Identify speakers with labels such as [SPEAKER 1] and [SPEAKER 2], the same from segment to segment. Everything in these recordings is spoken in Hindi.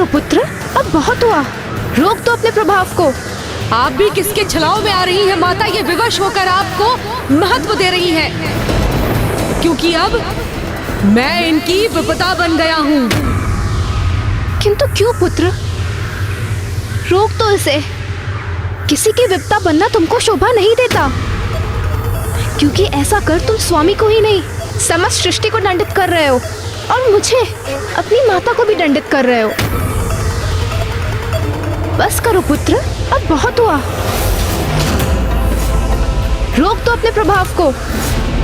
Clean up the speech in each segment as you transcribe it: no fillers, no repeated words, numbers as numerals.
[SPEAKER 1] करो पुत्र, अब बहुत हुआ। रोक दो अपने प्रभाव को।
[SPEAKER 2] आप भी किसके छलाव में आ रही हैं माता? ये विवश होकर आपको महत्व दे रही है, क्योंकि अब मैं इनकी विपदा बन गया हूँ।
[SPEAKER 1] किंतु क्यों पुत्र? रोक दो इसे। किसी की विपदा बनना तुमको शोभा नहीं देता, क्योंकि ऐसा कर तुम स्वामी को ही नहीं समस्त सृष्टि को दंडित कर रहे हो, और मुझे, अपनी माता को भी दंडित कर रहे हो। बस करो पुत्र, अब बहुत हुआ। रोक दो अपने प्रभाव को।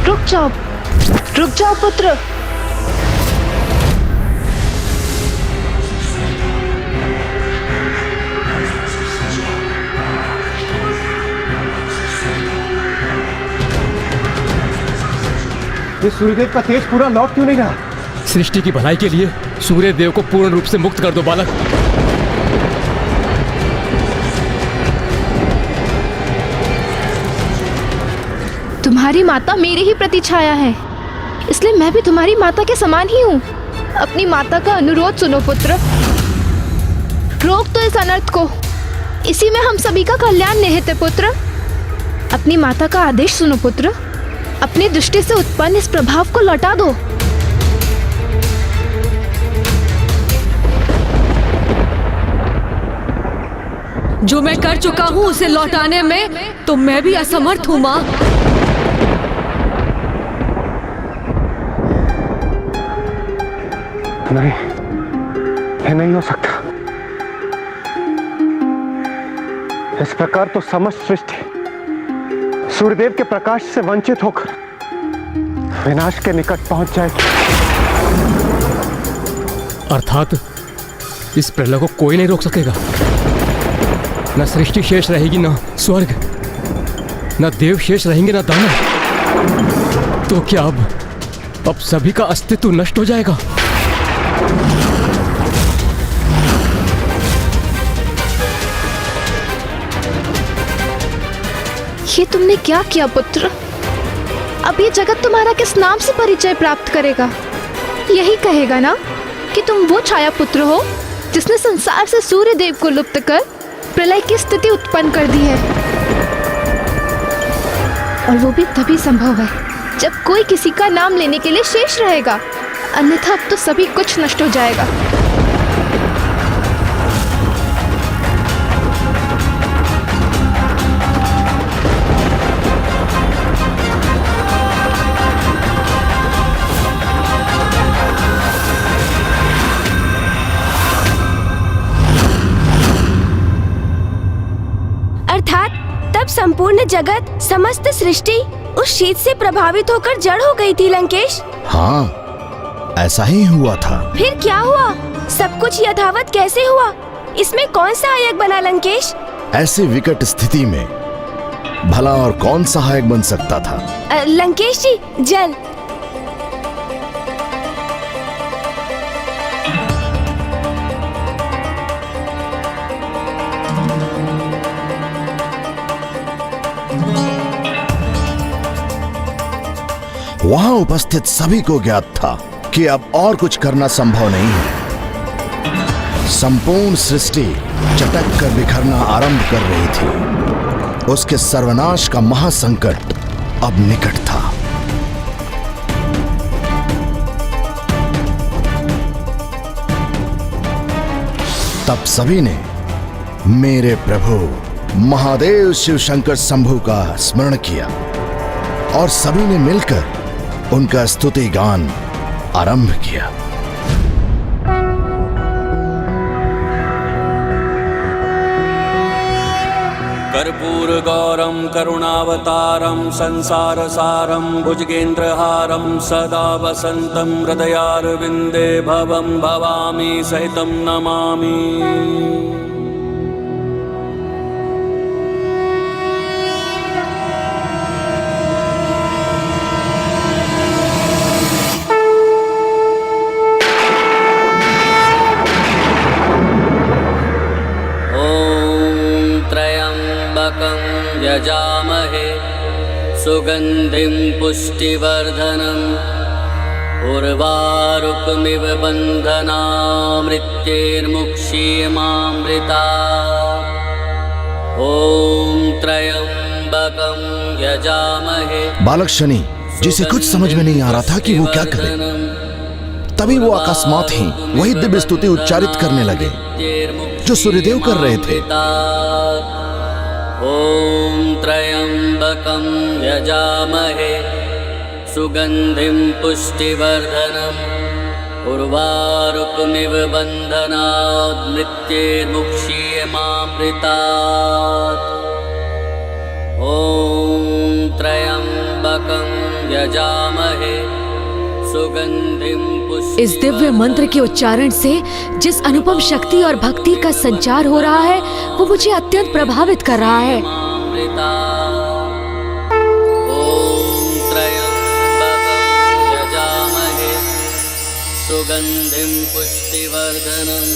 [SPEAKER 1] रुक जाओ पुत्र।
[SPEAKER 3] ये सूर्यदेव का तेज पूरा लौट क्यों नहीं रहा?
[SPEAKER 4] सृष्टि की भलाई के लिए सूर्यदेव को पूर्ण रूप से मुक्त कर दो बालक।
[SPEAKER 1] तुम्हारी माता मेरी ही प्रतिछाया है, इसलिए मैं भी तुम्हारी माता के समान ही हूँ। अपनी माता का अनुरोध सुनो पुत्र। रोक दो इस अनर्थ को, इसी में हम सभी का कल्याण निहित है पुत्र। अपनी माता का आदेश सुनो पुत्र। अपनी दृष्टि से उत्पन्न इस प्रभाव को लौटा दो।
[SPEAKER 2] जो मैं कर चुका हूँ उसे लौटाने में तो मैं भी असमर्थ हूँ माँ।
[SPEAKER 3] नहीं, ये नहीं हो सकता। इस प्रकार तो समस्त सृष्टि सूर्यदेव के प्रकाश से वंचित होकर विनाश के निकट पहुंच जाएगी।
[SPEAKER 4] अर्थात इस प्रलय को कोई नहीं रोक सकेगा। न सृष्टि शेष रहेगी, न स्वर्ग, न देव शेष रहेंगे, न दानव। तो क्या अब सभी का अस्तित्व नष्ट हो जाएगा?
[SPEAKER 1] ये तुमने क्या किया पुत्र? अब ये जगत तुम्हारा किस नाम से परिचय प्राप्त करेगा? यही कहेगा ना कि तुम वो छाया पुत्र हो जिसने संसार से सूर्य देव को लुप्त कर प्रलय की स्थिति उत्पन्न कर दी है। और वो भी तभी संभव है जब कोई किसी का नाम लेने के लिए शेष रहेगा, अन्यथा अब तो सभी कुछ नष्ट हो जाएगा।
[SPEAKER 5] संपूर्ण जगत, समस्त सृष्टि उस शीत से प्रभावित होकर जड़ हो गई थी लंकेश।
[SPEAKER 6] हाँ, ऐसा ही हुआ था।
[SPEAKER 5] फिर क्या हुआ? सब कुछ यथावत कैसे हुआ? इसमें कौन सहायक बना लंकेश?
[SPEAKER 6] ऐसी विकट स्थिति में भला और कौन सहायक बन सकता था?
[SPEAKER 5] लंकेश जी, जल।
[SPEAKER 6] वहां उपस्थित सभी को ज्ञात था कि अब और कुछ करना संभव नहीं है। संपूर्ण सृष्टि चटक कर बिखरना आरंभ कर रही थी। उसके सर्वनाश का महासंकट अब निकट था। तब सभी ने मेरे प्रभु महादेव शिव शंकर शंभु का स्मरण किया और सभी ने मिलकर उनका स्तुति गान आरंभ किया।
[SPEAKER 7] कर्पूर गौरम करुणावतारम संसार सारम भुजगेंद्रहारम सदा वसंतम हृदयारविंदे भवम भवामी सहितम नमामि। यजामहे सुगंधिं पुष्टिवर्धनम् उर्वारुकमिव बन्धनामृत्यैर्मुक्षीयमामृता ॐ त्र्यम्बकं यजामहे।
[SPEAKER 6] बालक शनि, जिसे कुछ समझ में नहीं आ रहा था कि वो क्या करे, तभी वो अकस्मात ही वही दिव्य स्तुति उच्चारित करने लगे जो सूर्यदेव कर रहे थे।
[SPEAKER 7] ॐ त्र्यम्बकं यजामहे सुगन्धिं पुष्टिवर्धनम् उर्वारुकमिव बन्धनात् मृत्यैर्मुक्षीयमामृतात् ॐ त्र्यम्बकं यजामहे सुगन्धिं पुष्टिवर्धनम्।
[SPEAKER 2] इस दिव्य मंत्र के उच्चारण से जिस अनुपम शक्ति और भक्ति का संचार हो रहा है वो मुझे अत्यंत प्रभावित कर रहा है।
[SPEAKER 7] सुगन्धिं पुष्टिवर्धनम्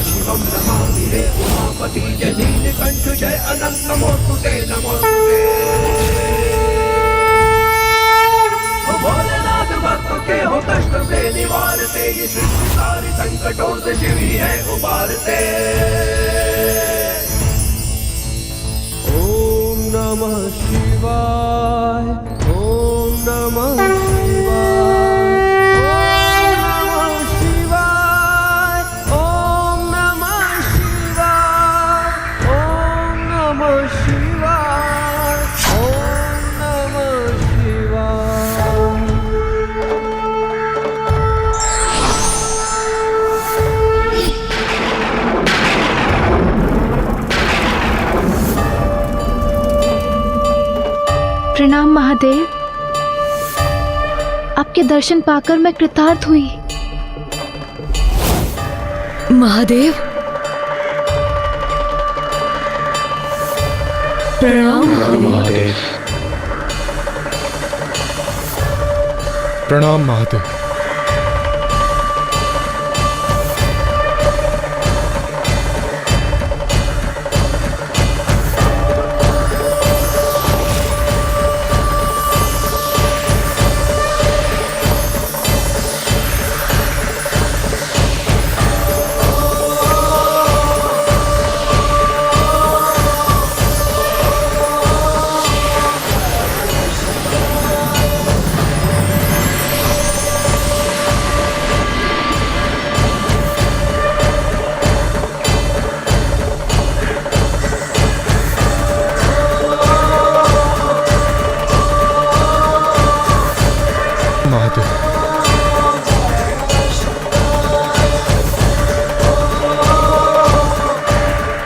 [SPEAKER 8] शिवं नमामि हे उमापति जय नीलकंठ जय अनंत नमोस्तुते नमोस्तुते। ओ भोलेनाथ भक्त के हो कष्ट से निवारते, ये सृष्टि सारी संकटों से शिव ही है उबारते। ओम नमः शिवाय, ओम नमः
[SPEAKER 1] प्रणाम महादेव, आपके दर्शन पाकर मैं कृतार्थ हुई।
[SPEAKER 2] महादेव प्रणाम।
[SPEAKER 9] महादेव प्रणाम। महादेव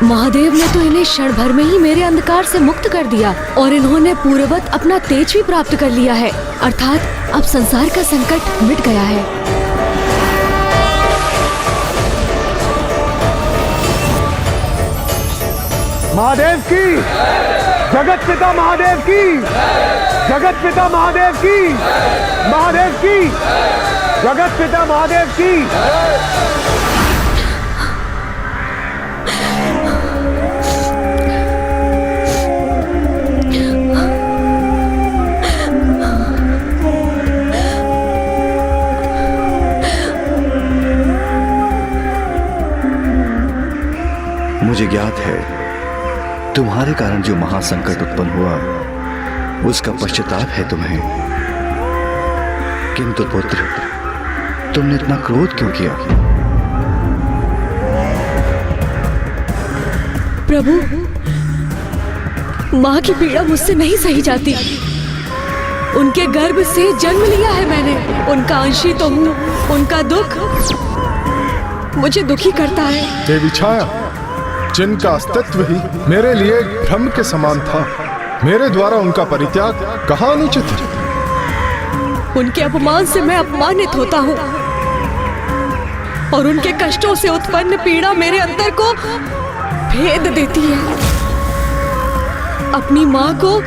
[SPEAKER 2] महादेव ने तो इन्हें क्षण भर में ही मेरे अंधकार से मुक्त कर दिया और इन्होंने पूर्ववत अपना तेज भी प्राप्त कर लिया है, अर्थात अब संसार का संकट मिट गया है।
[SPEAKER 3] महादेव की, जगत पिता महादेव की, जगत पिता महादेव की, महादेव की, जगत पिता महादेव की।
[SPEAKER 10] मुझे ज्ञात है तुम्हारे कारण जो महासंकट उत्पन्न हुआ उसका पश्चाताप है तुम्हें, किंतु पुत्र तुमने इतना क्रोध क्यों किया?
[SPEAKER 2] प्रभु, माँ की पीड़ा मुझसे नहीं सही जाती। उनके गर्भ से जन्म लिया है मैंने, उनका अंशी तो हूँ। उनका दुख मुझे दुखी करता है।
[SPEAKER 9] देवी छाया, जिनका अस्तित्व ही मेरे लिए भ्रम के समान था, मेरे द्वारा उनका परित्याग कहाँ अनुचित है?
[SPEAKER 2] उनके अपमान से मैं अपमानित होता हूँ और उनके कष्टों से उत्पन्न पीड़ा मेरे अंतर को भेद देती है। अपनी माँ को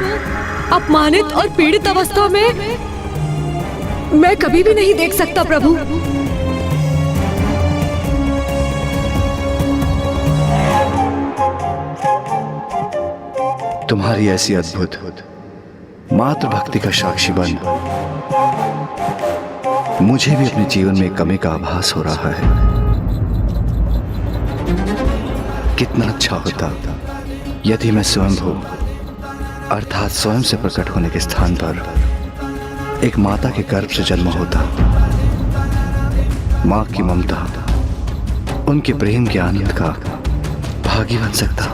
[SPEAKER 2] अपमानित और पीड़ित अवस्था में मैं कभी भी नहीं देख सकता प्रभु।
[SPEAKER 10] तुम्हारी ऐसी अद्भुत मातृ भक्ति का साक्षी बन मुझे भी अपने जीवन में कमी का आभास हो रहा है। कितना अच्छा होता यदि मैं स्वयंभू अर्थात स्वयं से प्रकट होने के स्थान पर एक माता के गर्भ से जन्म होता। मां की ममता, उनके प्रेम के आनंद का भागी बन सकता।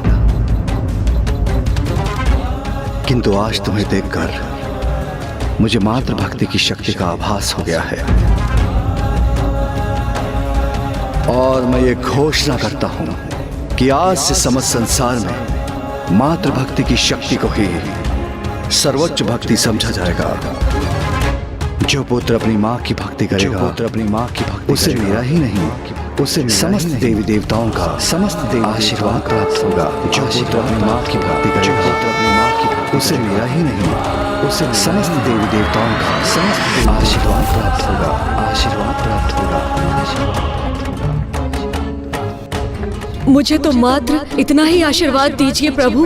[SPEAKER 10] किंतु आज तुम्हें देखकर मुझे मातृ भक्ति की शक्ति का आभास हो गया है और मैं ये घोषणा करता हूं कि आज से समस्त संसार में मातृ भक्ति की शक्ति को ही सर्वोच्च भक्ति समझा जाएगा। जो पुत्र अपनी माँ की भक्ति करेगा, पुत्र अपनी माँ की भक्ति उसे मेरा ही नहीं, उसे समस्त देवी देवताओं का समस्त आशीर्वाद प्राप्त होगा। जो पुत्र अपनी माँ की भक्ति करेगा, पुत्र अपनी माँ की भक्ति उसे मेरा ही नहीं, उसे समस्त देवी देवताओं का समस्त आशीर्वाद प्राप्त होगा। आशीर्वाद प्राप्त होगा।
[SPEAKER 2] मुझे तो मात्र इतना ही आशीर्वाद दीजिए प्रभु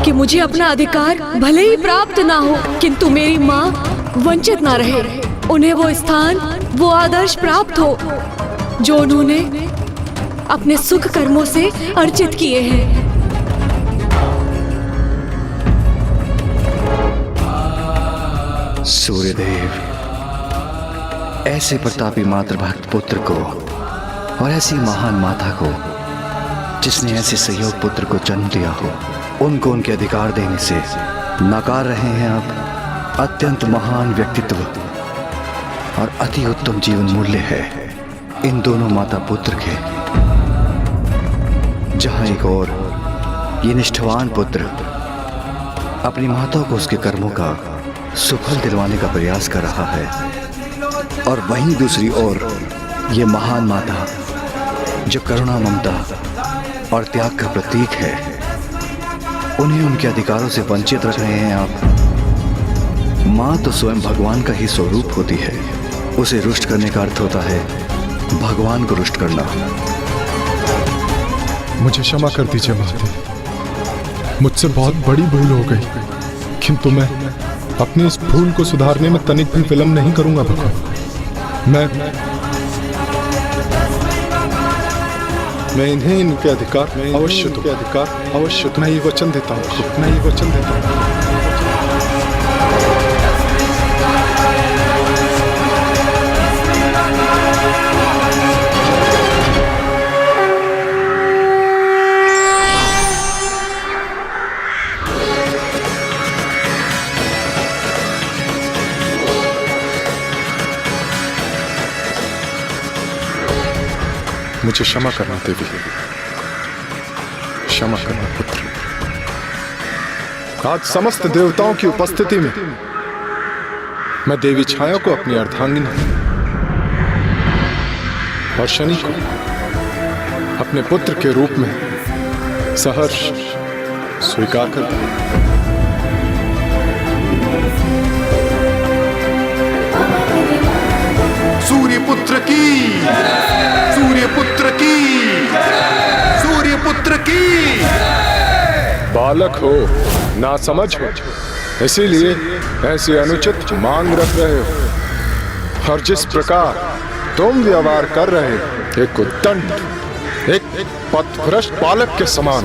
[SPEAKER 2] कि मुझे अपना अधिकार भले ही प्राप्त ना हो, किंतु मेरी माँ वंचित ना रहे। उन्हें वो स्थान, वो आदर्श प्राप्त हो जो उन्होंने अपने सुख कर्मों से अर्जित किए हैं।
[SPEAKER 10] सूर्यदेव, ऐसे प्रतापी मातृभक्त पुत्र को और ऐसी महान माता को जिसने ऐसे सहयोग पुत्र को जन्म दिया हो, उनको उनके अधिकार देने से नकार रहे हैं आप। अत्यंत महान व्यक्तित्व और अति उत्तम जीवन मूल्य है इन दोनों माता पुत्र के। जहां एक और ये निष्ठावान पुत्र अपनी माता को उसके कर्मों का सुफल दिलवाने का प्रयास कर रहा है, और वहीं दूसरी ओर ये महान माता जो करुणा, ममता और त्याग का प्रतीक है, उन्हें उनके अधिकारों से वंचित रख रहे हैं आप। माँ तो स्वयं भगवान का ही स्वरूप होती है, उसे रुष्ट करने का अर्थ होता है भगवान को रुष्ट करना।
[SPEAKER 9] मुझे क्षमा कर दीजिए महादेव, मुझसे बहुत बड़ी भूल हो गई, किंतु मैं अपनी इस भूल को सुधारने में तनिक भी विलंब नहीं करूंगा भगवान। मैं इन्हें इनके अधिकार अवश्य मैं ये वचन देता हूँ। मुझे क्षमा करना देवी, क्षमा करना पुत्र। आज समस्त देवताओं की उपस्थिति में मैं देवी छाया को अपनी अर्धांगिनी और शनि को अपने पुत्र के रूप में सहर्ष स्वीकार करता हूं।
[SPEAKER 3] सूर्यपुत्र की, सूर्यपुत्र की, सूर्यपुत्र की।
[SPEAKER 9] बालक हो, ना समझ हो, इसीलिए ऐसी अनुचित मांग रख रहे हो। और जिस प्रकार तुम व्यवहार कर रहे हो एक उद्दंड, एक पथभ्रष्ट बालक के समान,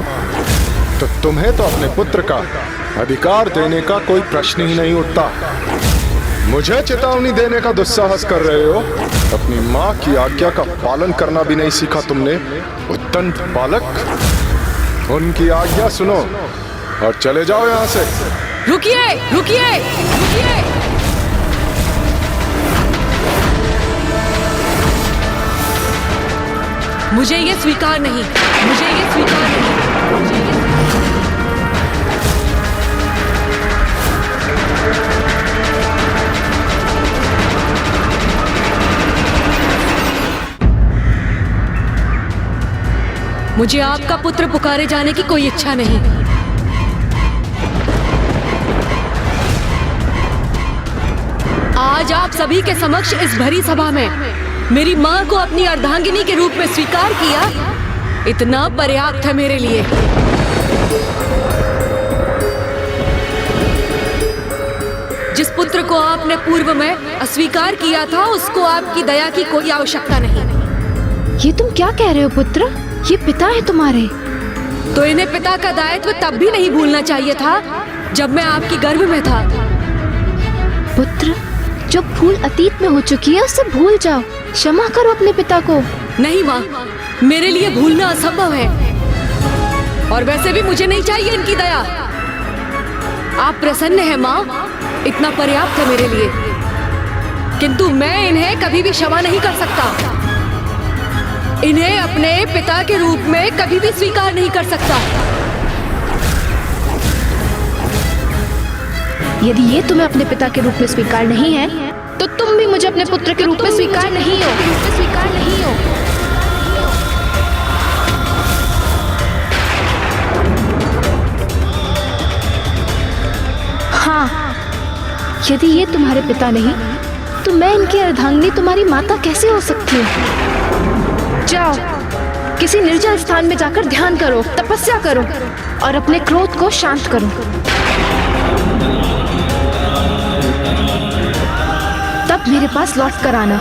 [SPEAKER 9] तो तुम्हें तो अपने पुत्र का अधिकार देने का कोई प्रश्न ही नहीं उठता। मुझे चेतावनी देने का दुस्साहस कर रहे हो। अपनी माँ की आज्ञा का पालन करना भी नहीं सीखा तुमने, उद्दंड बालक। उनकी आज्ञा सुनो और चले जाओ यहाँ से।
[SPEAKER 2] रुकिए, रुकिए, रुकिए। मुझे ये स्वीकार नहीं, मुझे ये स्वीकार नहीं। मुझे आपका पुत्र पुकारे जाने की कोई इच्छा नहीं। आज आप सभी के समक्ष इस भरी सभा में मेरी माँ को अपनी अर्धांगिनी के रूप में स्वीकार किया, इतना पर्याप्त है मेरे लिए। जिस पुत्र को आपने पूर्व में अस्वीकार किया था उसको आपकी दया की कोई आवश्यकता नहीं।
[SPEAKER 1] ये तुम क्या कह रहे हो पुत्र? ये पिता है तुम्हारे।
[SPEAKER 2] तो इन्हें पिता का दायित्व तब भी नहीं भूलना चाहिए था जब मैं आपकी गर्भ में था।
[SPEAKER 1] पुत्र, जो भूल अतीत में हो चुकी है उसे भूल जाओ। क्षमा करो अपने पिता को।
[SPEAKER 2] नहीं माँ, मेरे लिए भूलना असंभव है और वैसे भी मुझे नहीं चाहिए इनकी दया। आप प्रसन्न हैं माँ, इतना पर्याप्त है मेरे लिए, किंतु मैं इन्हें कभी भी क्षमा नहीं कर सकता। इन्हें अपने पिता के रूप में कभी भी स्वीकार नहीं कर सकता।
[SPEAKER 1] यदि ये तुम्हें अपने पिता के रूप में स्वीकार नहीं है तो तुम भी मुझे अपने पुत्र के रूप में स्वीकार नहीं हो। हाँ, यदि ये तुम्हारे पिता नहीं तो मैं इनकी अर्धांगिनी तुम्हारी माता कैसे हो सकती हूँ? जाओ, किसी निर्जल स्थान में जाकर ध्यान करो, तपस्या करो और अपने क्रोध को शांत करो। तब मेरे पास लौट कर आना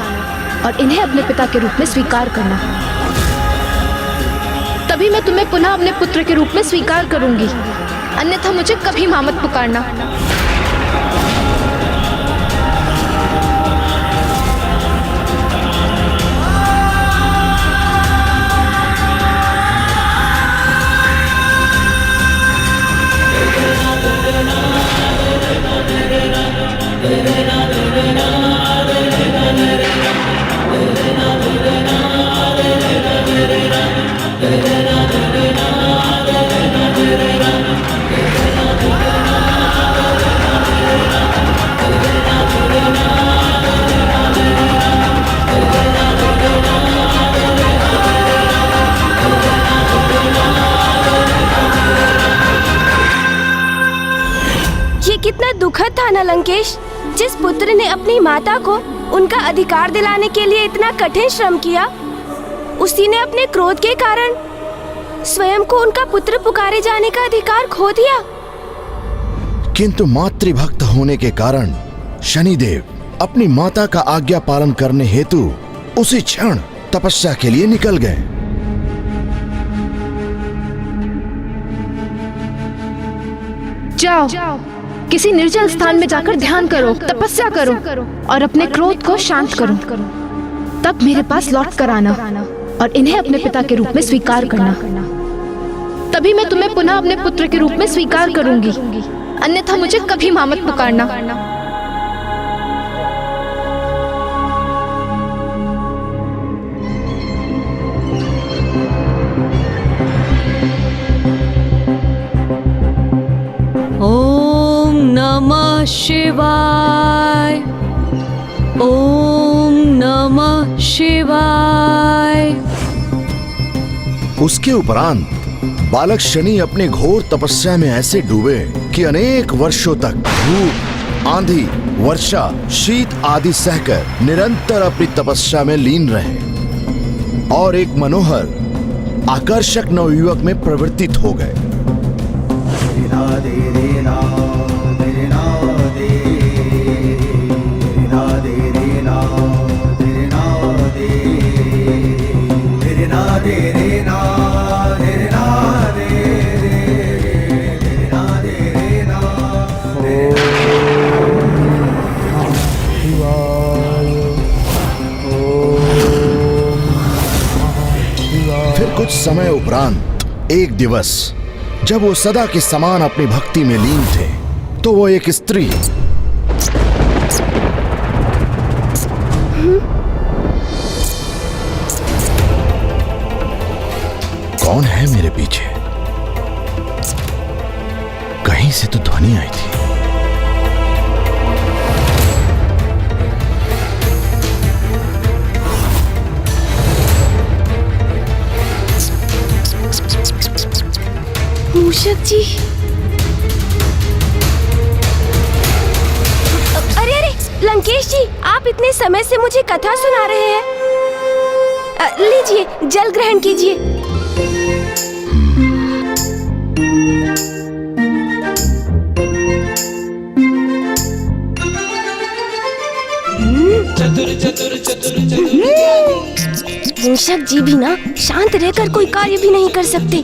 [SPEAKER 1] और इन्हें अपने पिता के रूप में स्वीकार करना। तभी मैं तुम्हें पुनः अपने पुत्र के रूप में स्वीकार करूंगी, अन्यथा मुझे कभी मां मत पुकारना।
[SPEAKER 5] कितना दुखद था ना लंकेश, जिस पुत्र ने अपनी माता को उनका अधिकार दिलाने के लिए इतना कठिन श्रम किया, उसी ने अपने क्रोध के कारण स्वयं को उनका पुत्र पुकारे जाने का अधिकार खो दिया।
[SPEAKER 6] किंतु मातृभक्त होने के कारण शनिदेव अपनी माता का आज्ञा पालन करने हेतु उसी क्षण तपस्या के लिए निकल गए।
[SPEAKER 1] जाओ, किसी निर्जल स्थान में जाकर ध्यान करो, तपस्या करो और अपने क्रोध को शांत करो। तब मेरे पास लौट कर आना और इन्हें अपने पिता के रूप में स्वीकार करना। तभी मैं तुम्हें पुनः अपने पुत्र के रूप में स्वीकार करूंगी, अन्यथा मुझे कभी मां मत पुकारना।
[SPEAKER 2] ओम नमः शिवाय, ओम नमः शिवाय।
[SPEAKER 6] उसके उपरांत बालक शनि अपने घोर तपस्या में ऐसे डूबे कि अनेक वर्षों तक धूप, आंधी, वर्षा, शीत आदि सहकर निरंतर अपनी तपस्या में लीन रहे और एक मनोहर आकर्षक नवयुवक में परिवर्तित हो गए। फिर कुछ समय उपरांत एक दिवस जब वो सदा के समान अपनी भक्ति में लीन थे, तो वो एक स्त्री कौन है मेरे पीछे? कहीं से तो ध्वनि आई थी।
[SPEAKER 5] मूषक जी, अरे लंकेश जी, आप इतने समय से मुझे कथा सुना रहे हैं। लीजिए, जल ग्रहण कीजिए। मूषक जी भी ना शांत रहकर कोई कार्य भी नहीं कर सकते।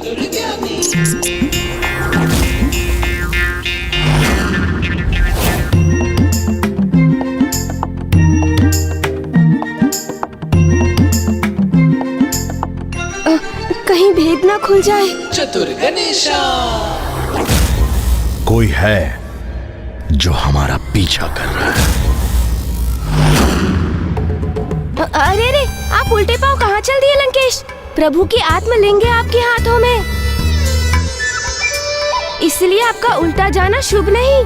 [SPEAKER 5] कहीं भेद ना खुल जाए।
[SPEAKER 6] कोई है जो हमारा पीछा कर रहा है।
[SPEAKER 5] अरे रे, आप उल्टे पांव कहाँ चल दिए लंकेश? प्रभु की आत्मलिंग है आपके हाथों में, इसलिए आपका उल्टा जाना शुभ नहीं।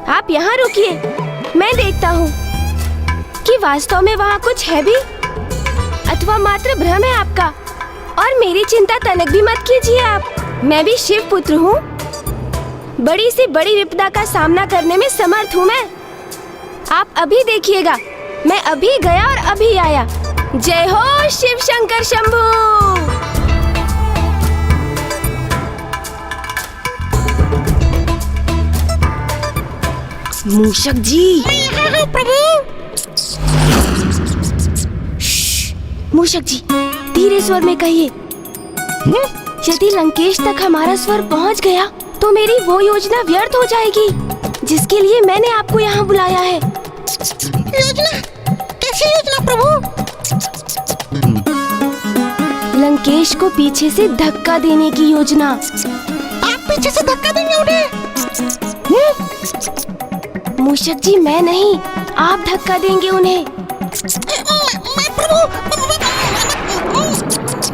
[SPEAKER 5] आप यहाँ रुकिए, मैं देखता हूँ कि वास्तव में वहाँ कुछ है भी अथवा मात्र भ्रम है आपका। और मेरी चिंता तनक भी मत कीजिए आप। मैं भी शिव पुत्र हूँ, बड़ी से बड़ी विपदा का सामना करने में समर्थ हूँ मैं। आप अभी देखिएगा, मैं अभी गया और अभी आया। जय हो शिव शंकर शंभू। मूषक जी। प्रभु। मूषक जी धीरे स्वर में कहिए। यदि लंकेश तक हमारा स्वर पहुंच गया तो मेरी वो योजना व्यर्थ हो जाएगी जिसके लिए मैंने आपको यहाँ बुलाया है।
[SPEAKER 11] योजना? कैसी योजना प्रभु?
[SPEAKER 5] लंकेश को पीछे से धक्का देने की योजना।
[SPEAKER 11] आप पीछे से धक्का देंगे उन्हें?
[SPEAKER 5] मूषक जी मैं नहीं, आप धक्का देंगे उन्हें।
[SPEAKER 11] मैं प्रभु।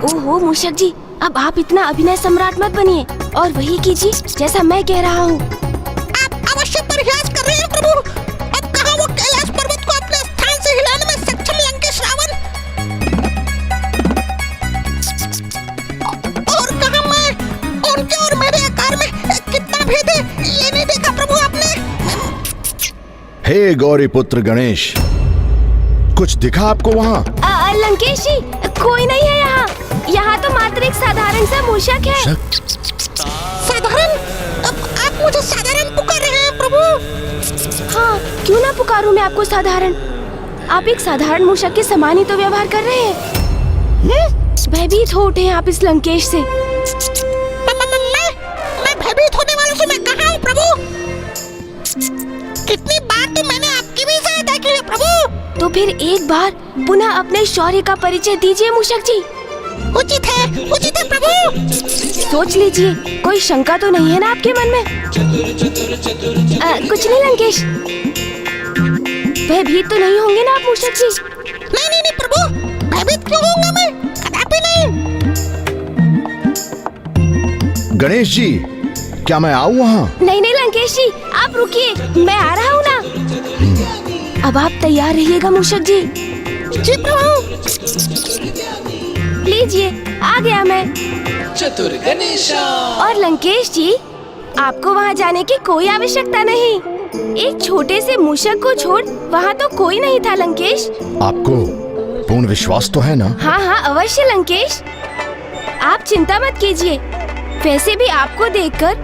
[SPEAKER 5] ओहो मूषक जी, अब आप इतना अभिनय सम्राट मत बनिए और वही कीजिए जैसा मैं कह रहा हूँ।
[SPEAKER 11] आप अवश्य प्रयास कर रहे हैं प्रभु। अब कहाँ वो कैलाश पर्वत को अपने स्थान से हिलाने में सक्षम लंकेश रावण, और कहाँ मैं उनके और मेरे आकार में कितना भेद है ये नहीं देखा प्रभु आपने?
[SPEAKER 6] हे गौरी पुत्र गणेश, कुछ दिखा आपको वहाँ?
[SPEAKER 5] लंकेश जी कोई नहीं है यहाँ। यहाँ तो मात्र एक साधारण सा मूषक है।
[SPEAKER 11] साधारण? आप मुझे साधारण पुकार रहे हैं प्रभु?
[SPEAKER 5] हाँ, क्यों ना पुकारूं मैं आपको साधारण। आप एक साधारण मूषक के समान ही तो व्यवहार कर रहे हैं। भयभीत हो उठे हैं आप इस लंकेश से।
[SPEAKER 11] मैं भयभीत होने वालों से मैं कहाँ हूँ प्रभु? कितनी बार तो मैंने आपकी भी सहायता की है प्रभु।
[SPEAKER 5] तो फिर एक बार पुनः अपने शौर्य का परिचय दीजिए मूषक जी।
[SPEAKER 11] उचित है प्रभु।
[SPEAKER 5] सोच लीजिए, कोई शंका तो नहीं है ना आपके मन में? कुछ नहीं लंकेश, भयभीत तो नहीं होंगे ना आप मूषक जी?
[SPEAKER 11] नहीं प्रभु, भयभीत क्यों होऊंगा मैं? कदापि नहीं।
[SPEAKER 6] गणेश जी, क्या मैं आऊँ वहाँ?
[SPEAKER 5] नहीं लंकेश जी, आप रुकिए, मैं आ रहा हूँ ना। अब आप तैयार रहिएगा मूषक जी।
[SPEAKER 11] जी प्रभु।
[SPEAKER 5] लीजिए, आ गया मैं।
[SPEAKER 8] चतुर गणेशा।
[SPEAKER 5] और लंकेश जी, आपको वहाँ जाने की कोई आवश्यकता नहीं। एक छोटे से मूषक को छोड़ वहाँ तो कोई नहीं था लंकेश।
[SPEAKER 6] आपको पूर्ण विश्वास तो है ना?
[SPEAKER 5] हाँ अवश्य लंकेश, आप चिंता मत कीजिए। वैसे भी आपको देखकर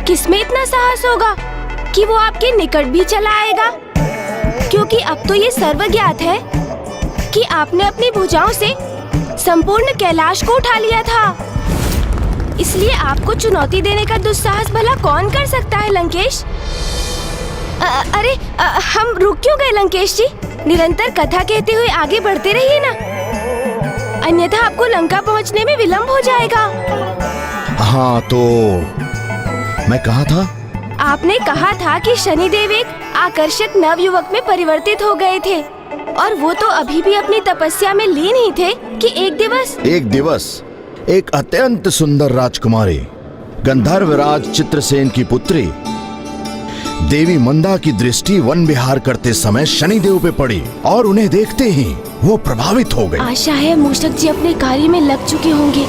[SPEAKER 5] किसमें इतना साहस होगा कि वो आपके निकट भी चला आएगा, क्योंकि अब तो ये सर्वज्ञात है कि आपने अपनी भुजाओं से संपूर्ण कैलाश को उठा लिया था। इसलिए आपको चुनौती देने का दुस्साहस भला कौन कर सकता है लंकेश? अरे हम रुक क्यों गए लंकेश जी? निरंतर कथा कहते हुए आगे बढ़ते रहिए ना, अन्यथा आपको लंका पहुंचने में विलंब हो जाएगा।
[SPEAKER 6] हाँ तो मैं कहाँ था?
[SPEAKER 5] आपने कहा था कि शनिदेव एक आकर्षक नवयुवक में परिवर्तित हो गए थे, और वो तो अभी भी अपनी तपस्या में लीन ही थे कि एक दिवस
[SPEAKER 6] एक अत्यंत सुंदर राजकुमारी गंधर्वराज चित्रसेन की पुत्री देवी मंदा की दृष्टि वन विहार करते समय शनिदेव पे पड़ी और उन्हें देखते ही वो प्रभावित हो गई।
[SPEAKER 5] आशा है मूषक जी अपने कार्य में लग चुके होंगे।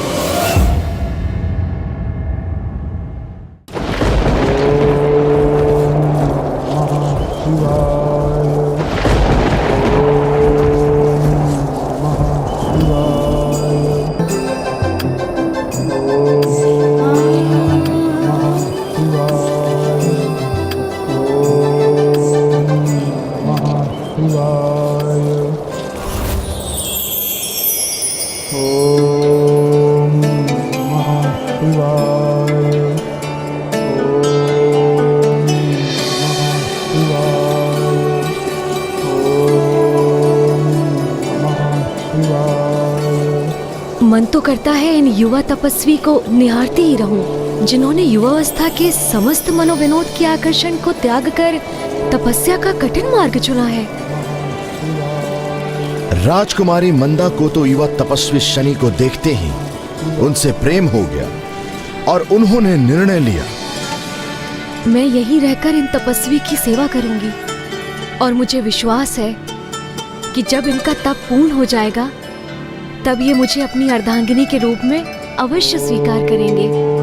[SPEAKER 2] मन तो करता है इन युवा तपस्वी को निहारती ही रहूं, जिन्होंने युवावस्था के समस्त मनोविनोद के आकर्षण को त्याग कर तपस्या का कठिन मार्ग चुना है।
[SPEAKER 6] राजकुमारी मंदा को तो युवा तपस्वी शनि को देखते ही उनसे प्रेम हो गया और उन्होंने निर्णय लिया,
[SPEAKER 2] मैं यहीं रहकर इन तपस्वी की सेवा करूंगी और मुझे विश्वास है कि जब इनका तप पूर्ण हो जाएगा तब ये मुझे अपनी अर्धांगिनी के रूप में अवश्य स्वीकार करेंगे।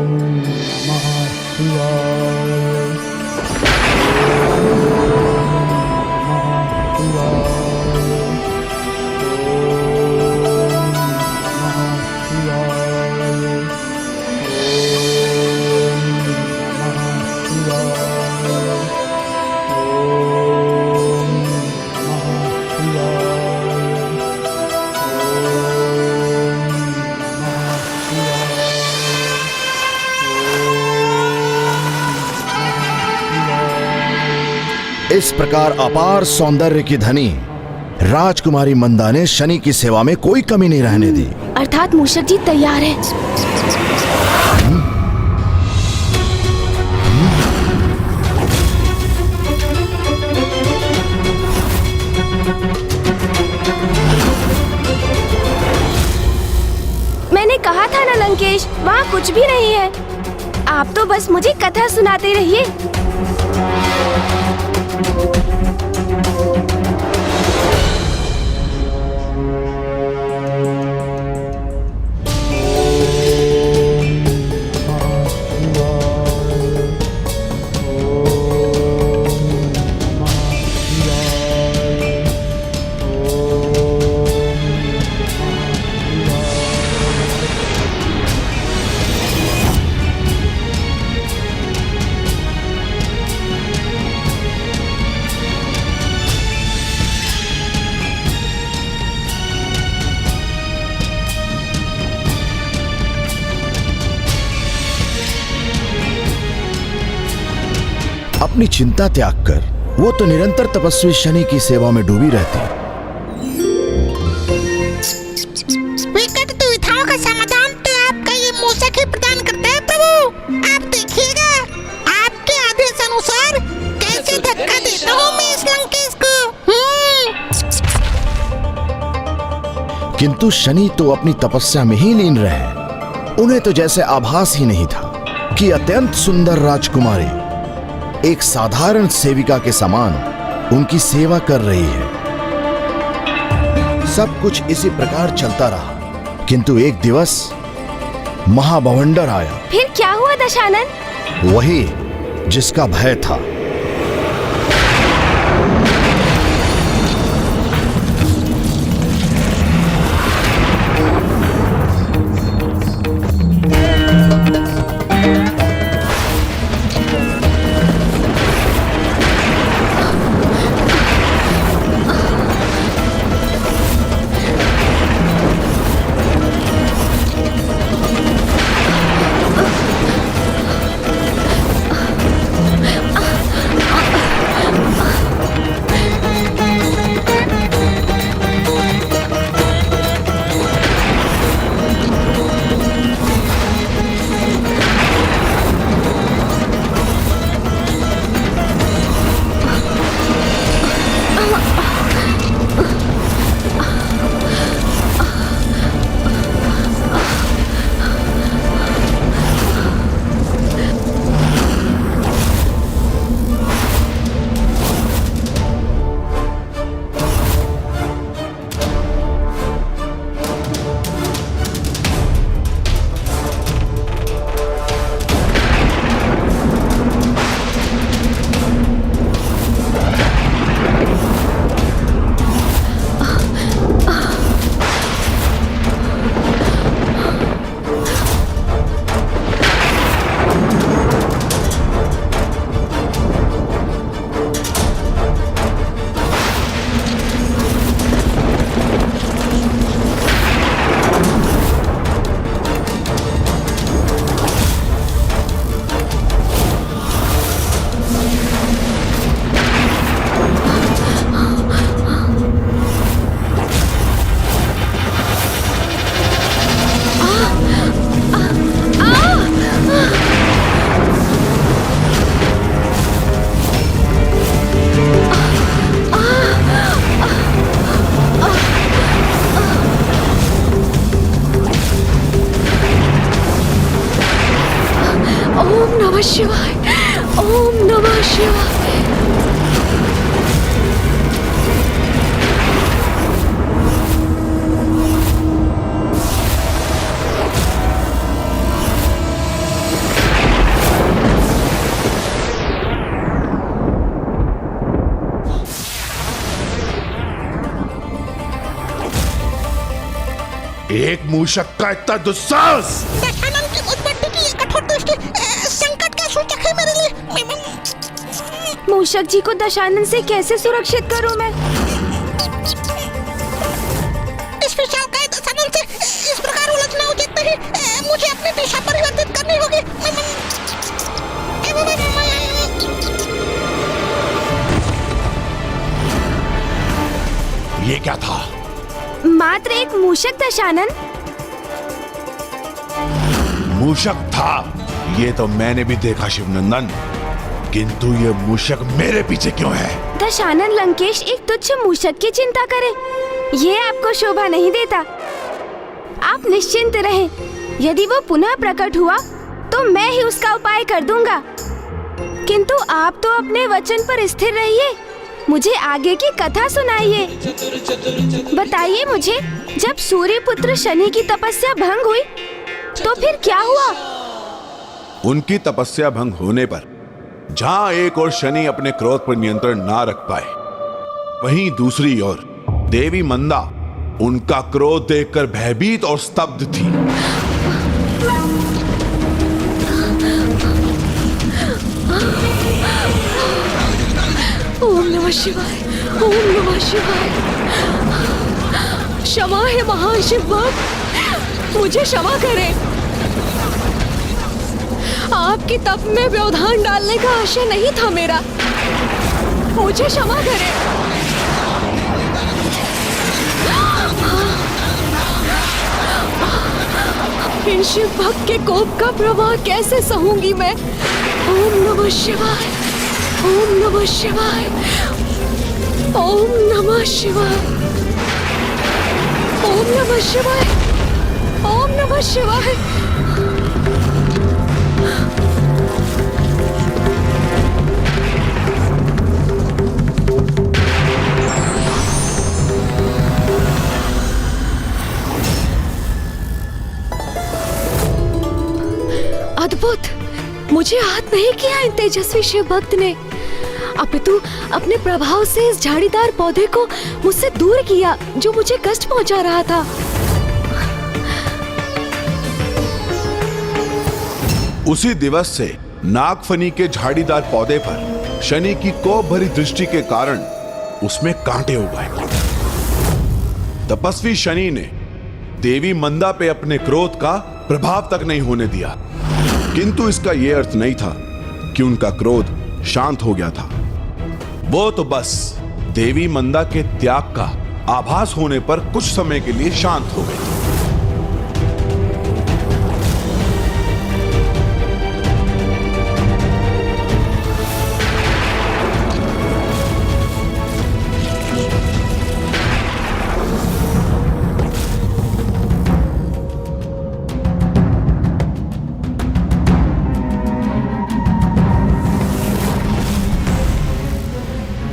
[SPEAKER 6] इस प्रकार अपार सौंदर्य की धनी राजकुमारी मंदा ने शनि की सेवा में कोई कमी नहीं रहने दी।
[SPEAKER 5] अर्थात मूषक जी तैयार है। मैंने कहा था ना लंकेश, वहाँ कुछ भी नहीं है। आप तो बस मुझे कथा सुनाते रहिए।
[SPEAKER 6] अपनी चिंता त्याग कर वो तो निरंतर तपस्वी शनि की सेवा में डूबी रहती।
[SPEAKER 11] विकट दुविधाओं का समाधान तो आपका ये मूषक ही प्रदान करता है प्रभु। आप देखिएगा आपके आदेश अनुसार कैसे धक्का देता हूँ मैं इस लंकेश को।
[SPEAKER 6] किंतु शनि तो अपनी तपस्या में ही लीन रहे। उन्हें तो जैसे आभास ही नहीं था कि अत्यंत सुंदर राजकुमारी एक साधारण सेविका के समान उनकी सेवा कर रही है। सब कुछ इसी प्रकार चलता रहा, किंतु एक दिवस महाबवंडर आया।
[SPEAKER 5] फिर क्या हुआ दशानन?
[SPEAKER 6] वही जिसका भय था।
[SPEAKER 2] शिवाय। ओम नमः शिवाय।
[SPEAKER 6] एक मूषक का इतना दुस्साहस!
[SPEAKER 11] दशानन की उत्पत्ति की ये कठोर दृष्टि संकट का सूचक है मेरे लिए।
[SPEAKER 5] मूषक जी को दशानन से कैसे सुरक्षित करूं मैं?
[SPEAKER 11] इस विशालकाय दशानन से इस प्रकार उलझना उचित नहीं। मुझे अपनी दिशा परिवर्तित करनी होगी।
[SPEAKER 6] ये क्या था?
[SPEAKER 5] मात्र एक मूषक दशानन।
[SPEAKER 6] मूषक था, ये तो मैंने भी देखा शिवनंदन, किंतु ये मूषक मेरे पीछे क्यों है?
[SPEAKER 5] दशानन लंकेश एक तुच्छ मूषक की चिंता करे, ये आपको शोभा नहीं देता। आप निश्चिंत रहें, यदि वो पुनः प्रकट हुआ तो मैं ही उसका उपाय कर दूंगा। किंतु आप तो अपने वचन पर स्थिर रहिए, मुझे आगे की कथा सुनाइए। बताइए मुझे, जब सूर्यपुत्र शनि की तपस्या भंग हुई तो फिर क्या हुआ?
[SPEAKER 6] उनकी तपस्या भंग होने पर जहां एक और शनि अपने क्रोध पर नियंत्रण ना रख पाए, वहीं दूसरी ओर देवी मंदा उनका क्रोध देखकर भयभीत और स्तब्ध थी।
[SPEAKER 2] ओम नमः शिवाय। ओम नमः शिवाय। क्षमा है महान शिव भक्त, मुझे क्षमा करें। आपकी तप में व्यवधान डालने का आशय नहीं था मेरा, मुझे क्षमा करें। इन शिव भक्त के कोप का प्रवाह कैसे सहूंगी मैं। ओम नमः शिवाय। ओम नमः शिवाय। ओम नमः शिवाय। ओम नमः शिवाय। ओम नमः शिवाय। अद्भुत, मुझे आहत नहीं किया इन तेजस्वी शिव भक्त ने, अपितु अपने प्रभाव से इस झाड़ीदार पौधे को मुझसे दूर किया जो मुझे कष्ट पहुंचा रहा था।
[SPEAKER 6] उसी दिवस से नागफनी के झाड़ीदार पौधे पर शनि की कोप भरी दृष्टि के कारण उसमें कांटे हो गए। तपस्वी शनि ने देवी मंदा पे अपने क्रोध का प्रभाव तक नहीं होने दिया, किंतु इसका यह अर्थ नहीं था कि उनका क्रोध शांत हो गया था। वो तो बस देवी मंदा के त्याग का आभास होने पर कुछ समय के लिए शांत हो गए।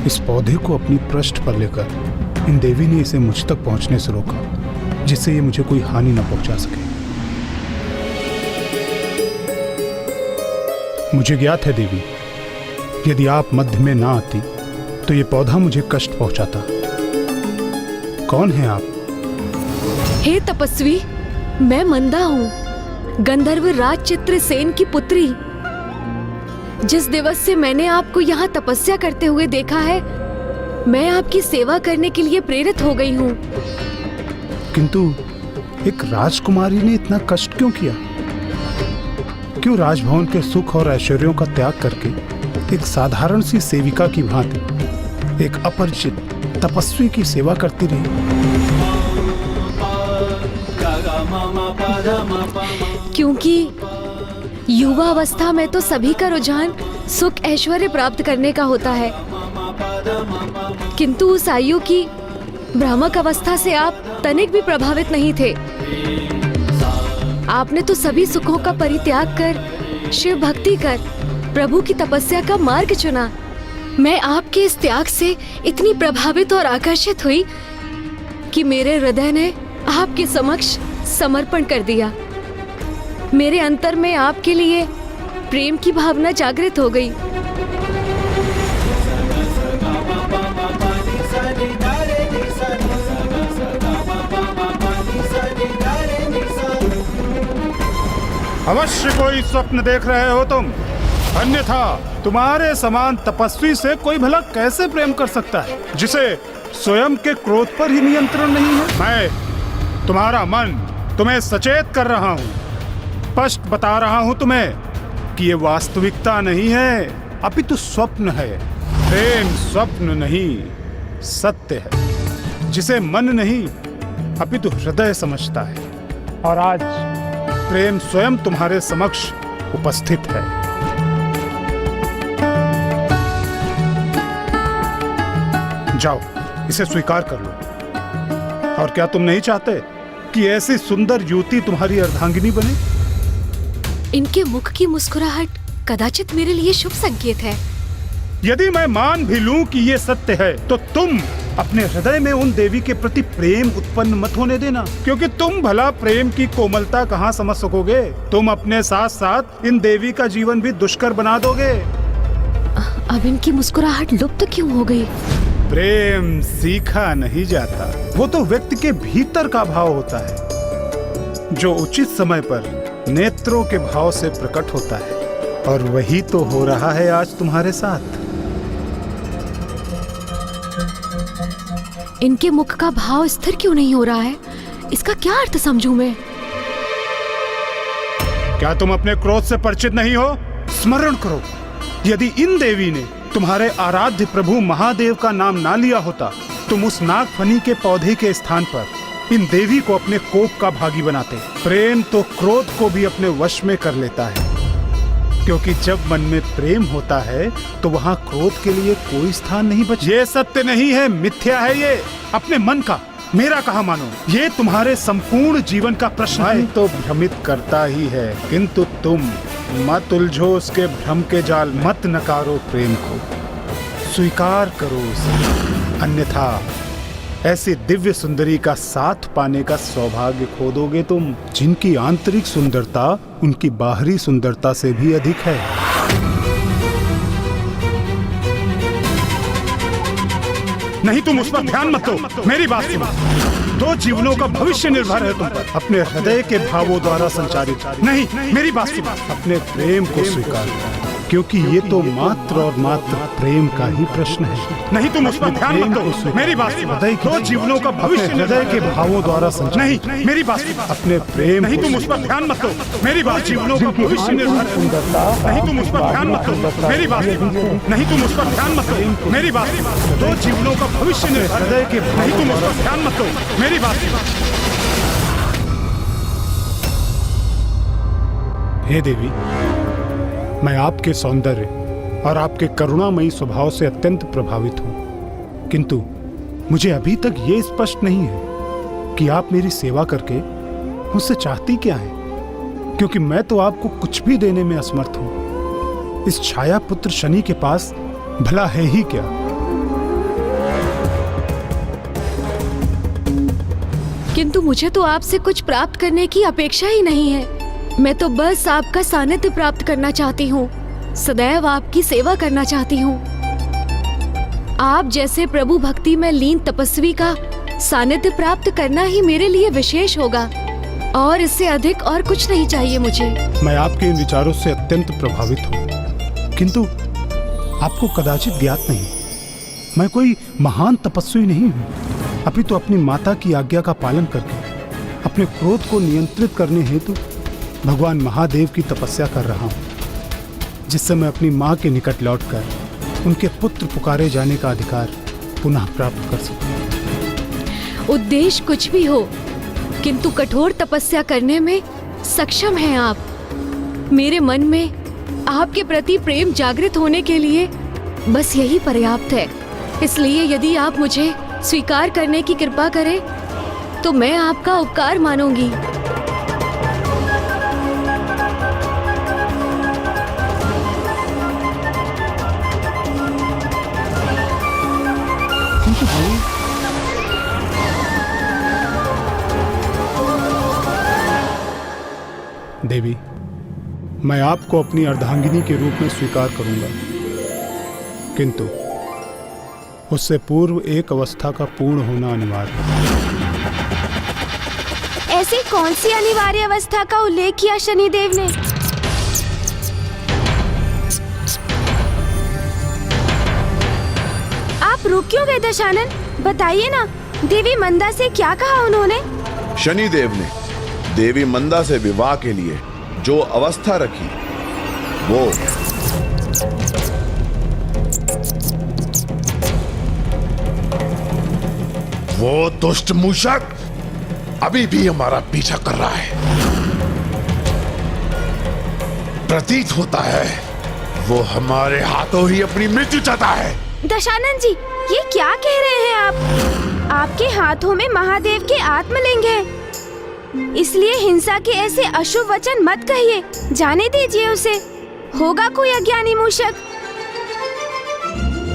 [SPEAKER 12] इस पौधे को अपनी पृष्ठ पर लेकर इन देवी ने इसे मुझ तक पहुंचने से रोका, जिससे ये मुझे कोई हानि न पहुंचा सके। मुझे ज्ञात है देवी, यदि आप मध्य में ना आती तो ये पौधा मुझे कष्ट पहुंचाता। कौन है आप?
[SPEAKER 2] हे तपस्वी, मैं मंदा हूँ, गंधर्व राज चित्रसेन की पुत्री। जिस दिवस से मैंने आपको यहाँ तपस्या करते हुए देखा है, मैं आपकी सेवा करने के लिए प्रेरित हो गई हूँ।
[SPEAKER 12] किंतु एक राजकुमारी ने इतना कष्ट क्यों किया? क्यों राजभवन के सुख और ऐश्वर्यों का त्याग करके एक साधारण सी सेविका की भांति एक अपरिचित तपस्वी की सेवा करती रही?
[SPEAKER 2] क्योंकि युवा अवस्था में तो सभी का रुझान सुख ऐश्वर्य प्राप्त करने का होता है, किंतु उस आयु की भ्रामक अवस्था से आप तनिक भी प्रभावित नहीं थे। आपने तो सभी सुखों का परित्याग कर शिव भक्ति कर प्रभु की तपस्या का मार्ग चुना। मैं आपके इस त्याग से इतनी प्रभावित और आकर्षित हुई कि मेरे हृदय ने आपके समक्ष समर्पण कर दिया। मेरे अंतर में आपके लिए प्रेम की भावना जागृत हो गई।
[SPEAKER 12] अवश्य कोई स्वप्न देख रहे हो तुम, अन्यथा तुम्हारे समान तपस्वी से कोई भला कैसे प्रेम कर सकता है जिसे स्वयं के क्रोध पर ही नियंत्रण नहीं है। मैं तुम्हारा मन तुम्हें सचेत कर रहा हूँ, स्पष्ट बता रहा हूँ तुम्हें कि ये वास्तविकता नहीं है, अपितु स्वप्न है। प्रेम स्वप्न नहीं, सत्य है, जिसे मन नहीं अपितु हृदय समझता है। और आज प्रेम स्वयं तुम्हारे समक्ष उपस्थित है। जाओ, इसे स्वीकार कर लो। और क्या तुम नहीं चाहते कि ऐसी सुंदर युवती तुम्हारी अर्धांगिनी बने?
[SPEAKER 2] इनके मुख की मुस्कुराहट कदाचित मेरे लिए शुभ संकेत है।
[SPEAKER 12] यदि मैं मान भी लूं कि ये सत्य है, तो तुम अपने हृदय में उन देवी के प्रति प्रेम उत्पन्न मत होने देना, क्योंकि तुम भला प्रेम की कोमलता कहाँ समझ सकोगे। तुम अपने साथ साथ इन देवी का जीवन भी दुष्कर बना दोगे।
[SPEAKER 2] अब इनकी मुस्कुराहट लुप्त क्यों हो गई?
[SPEAKER 12] प्रेम सीखा नहीं जाता, वो तो व्यक्ति के भीतर का भाव होता है, जो उचित समय पर नेत्रों के भाव से प्रकट होता है। और वही तो हो रहा है आज तुम्हारे साथ।
[SPEAKER 2] इनके मुख का भाव स्थिर क्यों नहीं हो रहा है? इसका क्या अर्थ समझूं मैं?
[SPEAKER 12] क्या तुम अपने क्रोध से परिचित नहीं हो? स्मरण करो, यदि इन देवी ने तुम्हारे आराध्य प्रभु महादेव का नाम ना लिया होता, तुम उस नागफनी के पौधे के स्थान पर इन देवी को अपने कोप का भागी बनाते। प्रेम तो क्रोध को भी अपने वश में कर लेता है, क्योंकि जब मन में प्रेम होता है तो वहाँ क्रोध के लिए कोई स्थान नहीं बचा। ये सत्य नहीं है, मिथ्या है ये अपने मन का। मेरा कहा मानो, ये तुम्हारे संपूर्ण जीवन का प्रश्न है। तो भ्रमित करता ही है, किंतु तुम मत उलझो उसके भ्रम के जाल, मत नकारो प्रेम को, स्वीकार करो उसे, अन्यथा ऐसी दिव्य सुंदरी का साथ पाने का सौभाग्य खो दोगे तुम, जिनकी आंतरिक सुंदरता उनकी बाहरी सुंदरता से भी अधिक है। नहीं, तुम उस पर ध्यान मत दो, मेरी बात सुनो। दो जीवनों का भविष्य निर्भर है तुम पर, अपने हृदय के भावों द्वारा संचालित। नहीं, मेरी बात सुनो, अपने प्रेम को स्वीकार करो, क्योंकि ये तो मात्र और मात्र प्रेम का ही प्रश्न है। नहीं, तुम उस पर ध्यान मत दो, मेरी बात सुनो। दो जीवनों का भविष्य हृदय के भावों द्वारा संचालित। नहीं, मेरी बात सुनो, अपने प्रेम। नहीं, तुम उस पर ध्यान मत दो, मेरी बात। जीवनों का भविष्य निर्भर है। नहीं, तुम उस पर ध्यान मत दो, मेरी बात। नहीं, तुम उस पर ध्यान मत दो, मेरी बात। दो जीवनों का भविष्य निर्भर हृदय के। नहीं, तुम उस पर ध्यान मत दो, मेरी बात। हे देवी, मैं आपके सौंदर्य और आपके करुणामयी स्वभाव से अत्यंत प्रभावित हूँ, किंतु मुझे अभी तक ये स्पष्ट नहीं है कि आप मेरी सेवा करके मुझसे चाहती क्या है, क्योंकि मैं तो आपको कुछ भी देने में असमर्थ हूँ। इस छाया पुत्र शनि के पास भला है ही क्या?
[SPEAKER 2] किंतु मुझे तो आपसे कुछ प्राप्त करने की अपेक्षा ही नहीं है। मैं तो बस आपका सानिध्य प्राप्त करना चाहती हूँ, सदैव आपकी सेवा करना चाहती हूँ। आप जैसे प्रभु भक्ति में लीन तपस्वी का सानिध्य प्राप्त करना ही मेरे लिए विशेष होगा, और इससे अधिक और कुछ नहीं चाहिए मुझे।
[SPEAKER 12] मैं आपके इन विचारों से अत्यंत प्रभावित हूँ, किंतु आपको कदाचित ज्ञात नहीं, मैं कोई महान तपस्वी नहीं हूँ, अभी तो अपनी माता की आज्ञा का पालन करके अपने क्रोध को नियंत्रित करने हेतु भगवान महादेव की तपस्या कर रहा हूँ, जिससे मैं अपनी माँ के निकट लौटकर उनके पुत्र पुकारे जाने का अधिकार पुनः प्राप्त कर सकूं।
[SPEAKER 2] उद्देश्य कुछ भी हो, किंतु कठोर तपस्या करने में सक्षम हैं आप। मेरे मन में आपके प्रति प्रेम जागृत होने के लिए बस यही पर्याप्त है। इसलिए यदि आप मुझे स्वीकार करने की कृपा करें तो मैं आपका उपकार मानूंगी।
[SPEAKER 12] देवी, मैं आपको अपनी अर्धांगिनी के रूप में स्वीकार करूंगा, किंतु उससे पूर्व एक अवस्था का पूर्ण होना अनिवार्य है।
[SPEAKER 5] ऐसी कौन सी अनिवार्य अवस्था का उल्लेख किया शनिदेव ने? आप रुक क्यों गए दशानन? बताइए ना, देवी मंदा से क्या कहा उन्होंने?
[SPEAKER 6] शनिदेव ने देवी मंदा से विवाह के लिए जो अवस्था रखी वो दुष्ट मूषक अभी भी हमारा पीछा कर रहा है। प्रतीत होता है वो हमारे हाथों ही अपनी मृत्यु चाहता है।
[SPEAKER 5] दशानन जी, ये क्या कह रहे हैं आप? आपके हाथों में महादेव के आत्मलिंग है, इसलिए हिंसा के ऐसे अशुभ वचन मत कहिए। जाने दीजिए उसे। होगा कोई अज्ञानी मूषक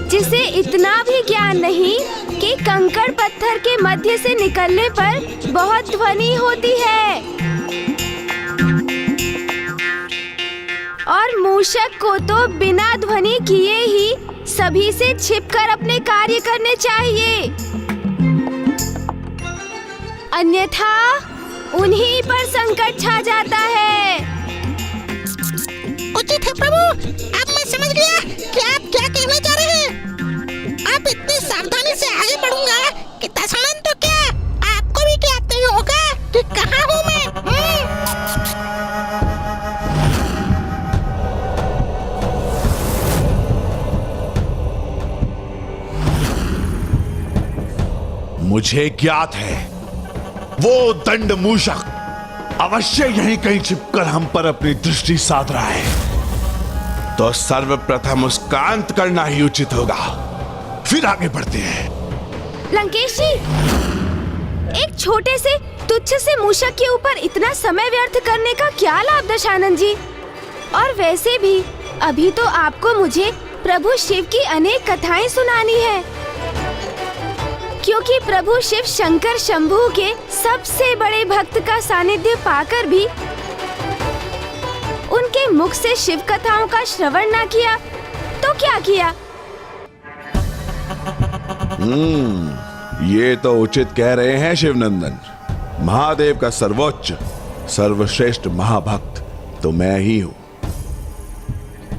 [SPEAKER 5] जिसे इतना भी ज्ञान नहीं कि कंकड़ पत्थर के मध्य से निकलने पर बहुत ध्वनि होती है, और मूषक को तो बिना ध्वनि किए ही सभी से छिपकर अपने कार्य करने चाहिए, अन्यथा उन्हीं पर संकट छा जाता है।
[SPEAKER 11] उचित है प्रभु, अब मैं समझ गया कि आप क्या कहना चाह रहे हैं। आप इतनी सावधानी से आगे बढ़ूंगा कि दशानन तो क्या, आपको भी ज्ञात नहीं होगा कि कहाँ हूँ मैं।
[SPEAKER 6] मुझे ज्ञात है वो दंड मूषक अवश्य यहीं कहीं छिपकर हम पर अपनी दृष्टि साध रहा है, तो सर्वप्रथम उसका अंत करना ही उचित होगा। फिर आगे बढ़ते हैं।
[SPEAKER 5] लंकेश जी, एक छोटे से तुच्छ से मूषक के ऊपर इतना समय व्यर्थ करने का क्या लाभ दशानन जी? और वैसे भी अभी तो आपको मुझे प्रभु शिव की अनेक कथाएं सुनानी है, क्योंकि प्रभु शिव शंकर शंभू के सबसे बड़े भक्त का सानिध्य पाकर भी उनके मुख से शिव कथाओं का श्रवण न किया तो क्या किया?
[SPEAKER 6] ये तो उचित कह रहे हैं शिवनंदन। महादेव का सर्वोच्च सर्वश्रेष्ठ महाभक्त तो मैं ही हूँ।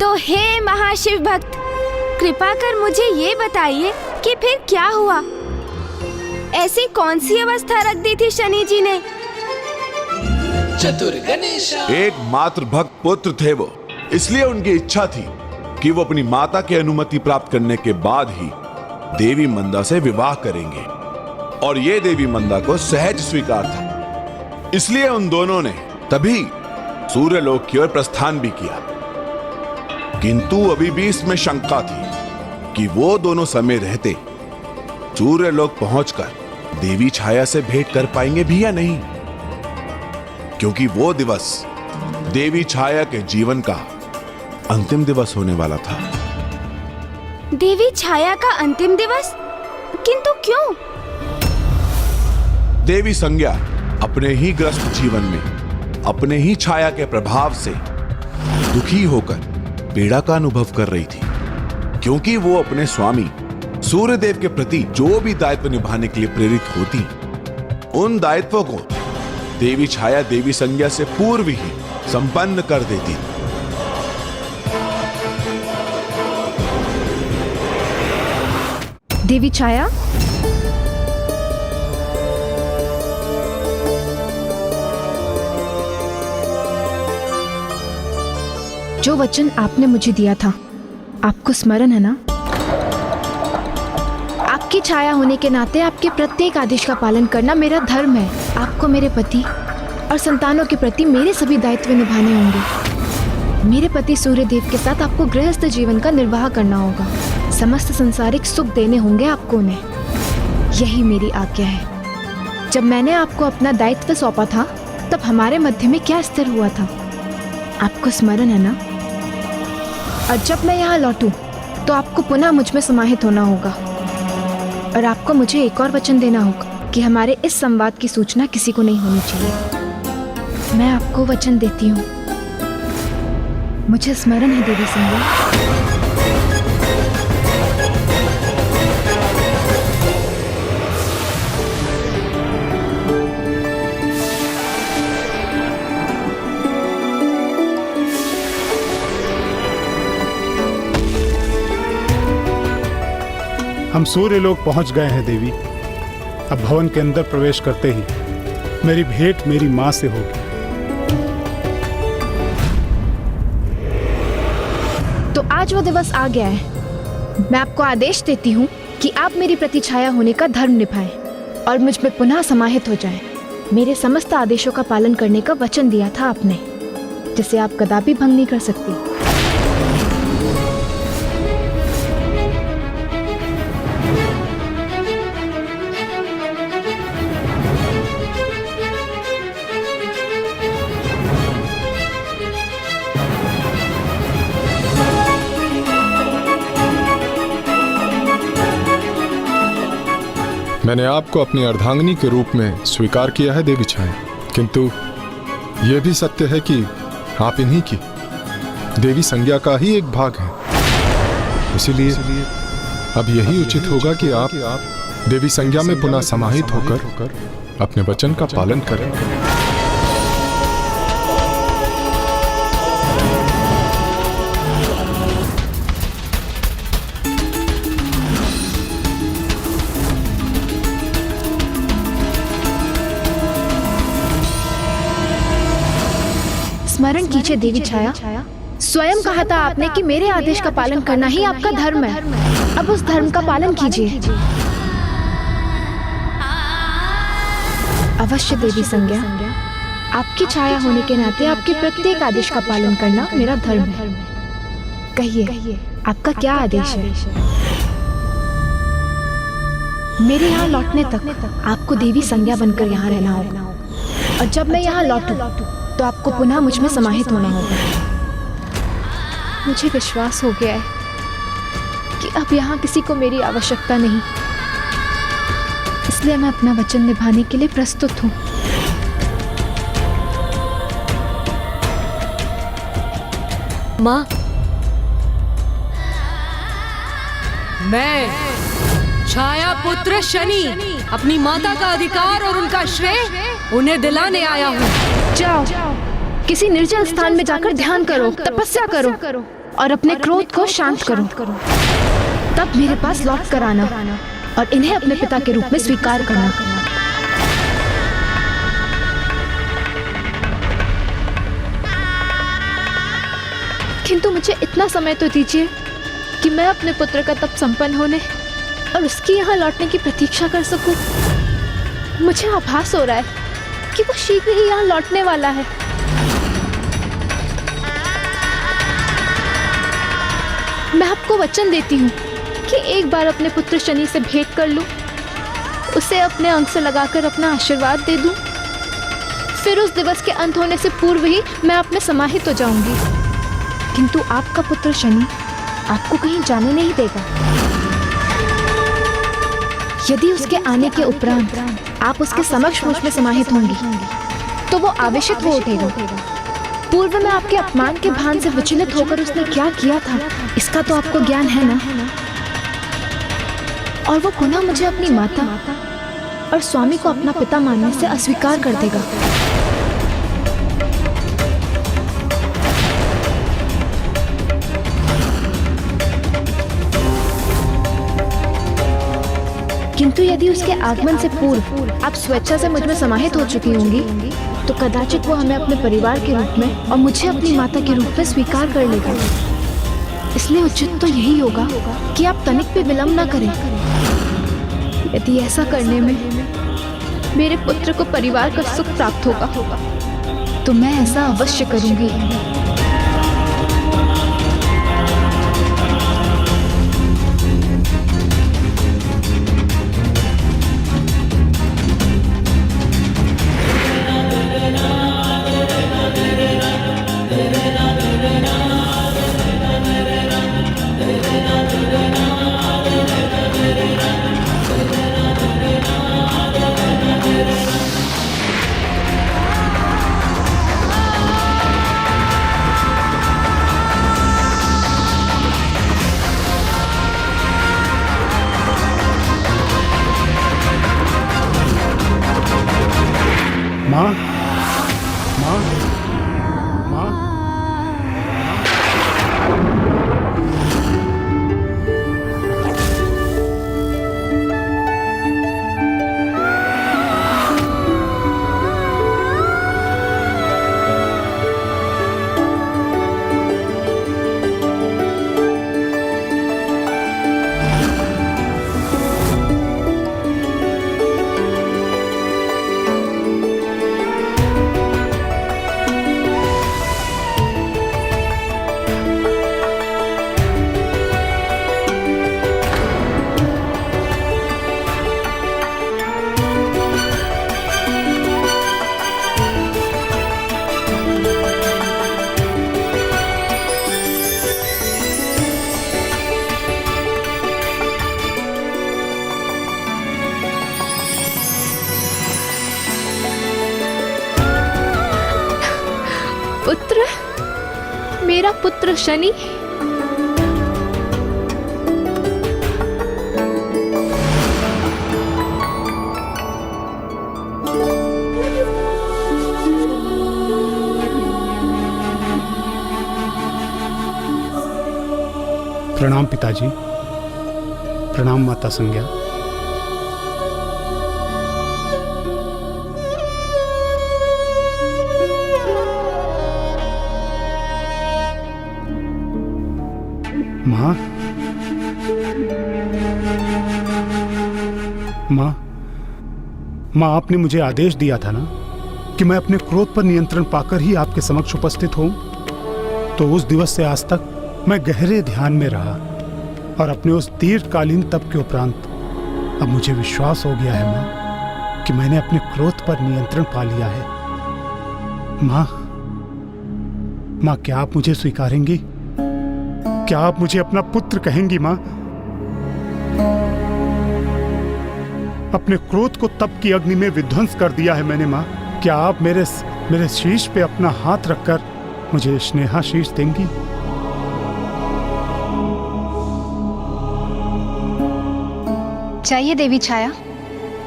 [SPEAKER 5] तो हे महाशिव भक्त, कृपा कर मुझे ये बताइए कि फिर क्या हुआ? ऐसी कौन सी अवस्था रख दी थी शनि जी ने?
[SPEAKER 8] चतुर गणेशा।
[SPEAKER 6] एक मात्र भक्त पुत्र थे वो, इसलिए उनकी इच्छा थी कि वो अपनी माता की अनुमति प्राप्त करने के बाद ही देवी मंदा से विवाह करेंगे, और ये देवी मंदा को सहज स्वीकार था। इसलिए उन दोनों ने तभी सूर्यलोक की ओर प्रस्थान भी किया, किंतु अभी भी इसमें शंका थी कि वो दोनों समय रहते सूर्यलोक पहुंचकर देवी छाया से भेंट कर पाएंगे भी या नहीं, क्योंकि वो दिवस देवी छाया के जीवन का अंतिम दिवस होने वाला था।
[SPEAKER 5] देवी छाया का अंतिम दिवस? किंतु क्यों?
[SPEAKER 6] देवी संज्ञा अपने ही ग्रस्त जीवन में अपने ही छाया के प्रभाव से दुखी होकर पीड़ा का अनुभव कर रही थी, क्योंकि वो अपने स्वामी सूर्यदेव के प्रति जो भी दायित्व निभाने के लिए प्रेरित होती, उन दायित्वों को देवी छाया देवी संज्ञा से पूर्व ही संपन्न कर देती।
[SPEAKER 1] देवी छाया, जो वचन आपने मुझे दिया था, आपको स्मरण है ना? आपकी छाया होने के नाते आपके प्रत्येक आदेश का पालन करना मेरा धर्म है। आपको मेरे पति और संतानों के प्रति मेरे सभी दायित्व निभाने होंगे। मेरे पति सूर्यदेव के साथ आपको गृहस्थ जीवन का निर्वाह करना होगा। समस्त संसारिक सुख देने होंगे आपको उन्हें। यही मेरी आज्ञा है। जब मैंने आपको अपना दायित्व सौंपा था, तब हमारे मध्य में क्या स्थिर हुआ था, आपको स्मरण है ना? और जब मैं यहाँ लौटूं, तो आपको पुनः मुझ में समाहित होना होगा, और आपको मुझे एक और वचन देना होगा कि हमारे इस संवाद की सूचना किसी को नहीं होनी चाहिए। मैं आपको वचन देती हूँ। मुझे स्मरण है देवी संज्ञा।
[SPEAKER 12] हम सूर्य लोक पहुंच गए हैं देवी। अब भवन के अंदर प्रवेश करते ही मेरी भेंट मेरी मां से होगी।
[SPEAKER 1] तो आज वो दिवस आ गया है। मैं आपको आदेश देती हूँ कि आप मेरी प्रतिछाया होने का धर्म निभाएं और मुझ में पुनः समाहित हो जाएं। मेरे समस्त आदेशों का पालन करने का वचन दिया था आपने, जिसे आप कदापि भंग नहीं कर सकती।
[SPEAKER 9] मैंने आपको अपनी अर्धांगिनी के रूप में स्वीकार किया है देवी छाया, किंतु यह भी सत्य है कि आप इन्हीं की देवी संज्ञा का ही एक भाग हैं। इसीलिए अब यही उचित होगा कि आप देवी संज्ञा में पुनः समाहित होकर अपने वचन का पालन करें।
[SPEAKER 1] स्मरण कीजिए देवी छाया, स्वयं कहा था आपने कि मेरे आदेश का पालन करना ही आपका धर्म है। अब उस धर्म का पालन कीजिए। अवश्य देवी संज्ञा, आपकी छाया होने के नाते आपके प्रत्येक आदेश का पालन करना मेरा धर्म है। कहिए, आपका क्या आदेश है? मेरे यहाँ लौटने तक आपको देवी संज्ञा बनकर यहाँ रहना होगा, और जब मैं यहाँ लौटूं तो आपको पुनः मुझ में समाहित होना होगा। मुझे विश्वास हो गया है कि अब यहाँ किसी को मेरी आवश्यकता नहीं, इसलिए मैं अपना वचन निभाने के लिए प्रस्तुत हूँ।
[SPEAKER 2] माँ, मैं छाया पुत्र शनि अपनी माता का अधिकार और उनका श्रेय उन्हें दिलाने आया हूँ।
[SPEAKER 1] जाओ, किसी निर्जल स्थान में जाकर ध्यान करो, तपस्या करो और अपने क्रोध को शांत करो। तब मेरे पास लौट कर आना और इन्हें अपने पिता के रूप में स्वीकार करना। किंतु मुझे इतना समय तो दीजिए कि मैं अपने पुत्र का तप संपन्न होने और उसकी यहाँ लौटने की प्रतीक्षा कर सकूं। मुझे आभास हो रहा है कि वो शीघ्र ही यहाँ लौटने वाला है। मैं आपको वचन देती हूँ कि एक बार अपने पुत्र शनि से भेंट कर लूं, उसे अपने अंग से लगाकर अपना आशीर्वाद दे दूं, फिर उस दिवस के अंत होने से पूर्व ही मैं आप में समाहित हो जाऊंगी। किंतु आपका पुत्र शनि आपको कहीं जाने नहीं देगा। यदि उसके आने के उपरांत आप उसके समक्ष मुझ में समाहित होंगी तो वो आवेशित हो उठेगा। पूर्व में आपके अपमान के भान से विचलित होकर उसने क्या किया था, इसका तो आपको ज्ञान है ना। और वो पुनः मुझे अपनी माता और स्वामी को अपना पिता मानने से अस्वीकार कर देगा। किंतु यदि उसके आगमन से पूर्व आप स्वेच्छा से मुझ में समाहित हो चुकी होंगी तो कदाचित वो हमें अपने परिवार के रूप में और मुझे अपनी माता के रूप में स्वीकार कर लेगा। इसलिए उचित तो यही होगा कि आप तनिक भी विलंब न करें। यदि ऐसा करने में मेरे पुत्र को परिवार का सुख प्राप्त होगा तो मैं ऐसा अवश्य करूंगी।
[SPEAKER 12] माँ, माँ, माँ।
[SPEAKER 1] पुत्र, मेरा पुत्र शनि।
[SPEAKER 12] प्रणाम पिताजी, प्रणाम माता संज्ञा। माँ, माँ, माँ, आपने मुझे आदेश दिया था ना कि मैं अपने क्रोध पर नियंत्रण पाकर ही आपके समक्ष उपस्थित हूँ। तो उस दिवस से आज तक मैं गहरे ध्यान में रहा और अपने उस दीर्घकालीन तप के उपरांत अब मुझे विश्वास हो गया है माँ कि मैंने अपने क्रोध पर नियंत्रण पा लिया है। माँ, माँ, क्या आप मुझे स्वीकारेंगी? क्या आप मुझे अपना पुत्र कहेंगी माँ? अपने क्रोध को तप की अग्नि में विध्वंस कर दिया है मैंने माँ। क्या आप मेरे शीश पे अपना हाथ रखकर मुझे स्नेहाशीष देंगी?
[SPEAKER 1] चाहिए देवी छाया,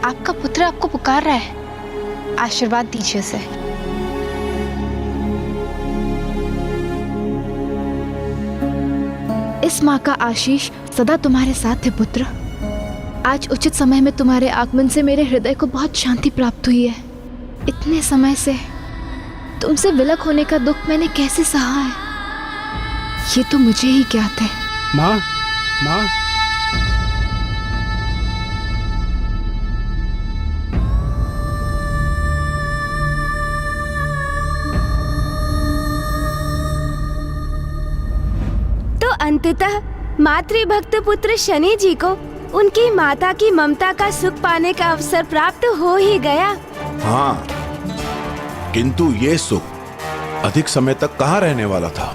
[SPEAKER 1] आपका पुत्र आपको पुकार रहा है, आशीर्वाद दीजिए उसे। इस माँ का आशीष सदा तुम्हारे साथ है पुत्र। आज उचित समय में तुम्हारे आगमन से मेरे हृदय को बहुत शांति प्राप्त हुई है। इतने समय से तुमसे विलग होने का दुख मैंने कैसे सहा है, ये तो मुझे ही ज्ञात है।
[SPEAKER 12] माँ, माँ,
[SPEAKER 5] अंततः मातृभक्त पुत्र शनि जी को उनकी माता की ममता का सुख पाने का अवसर प्राप्त हो ही गया।
[SPEAKER 13] हाँ, किंतु ये सुख अधिक समय तक कहाँ रहने वाला था,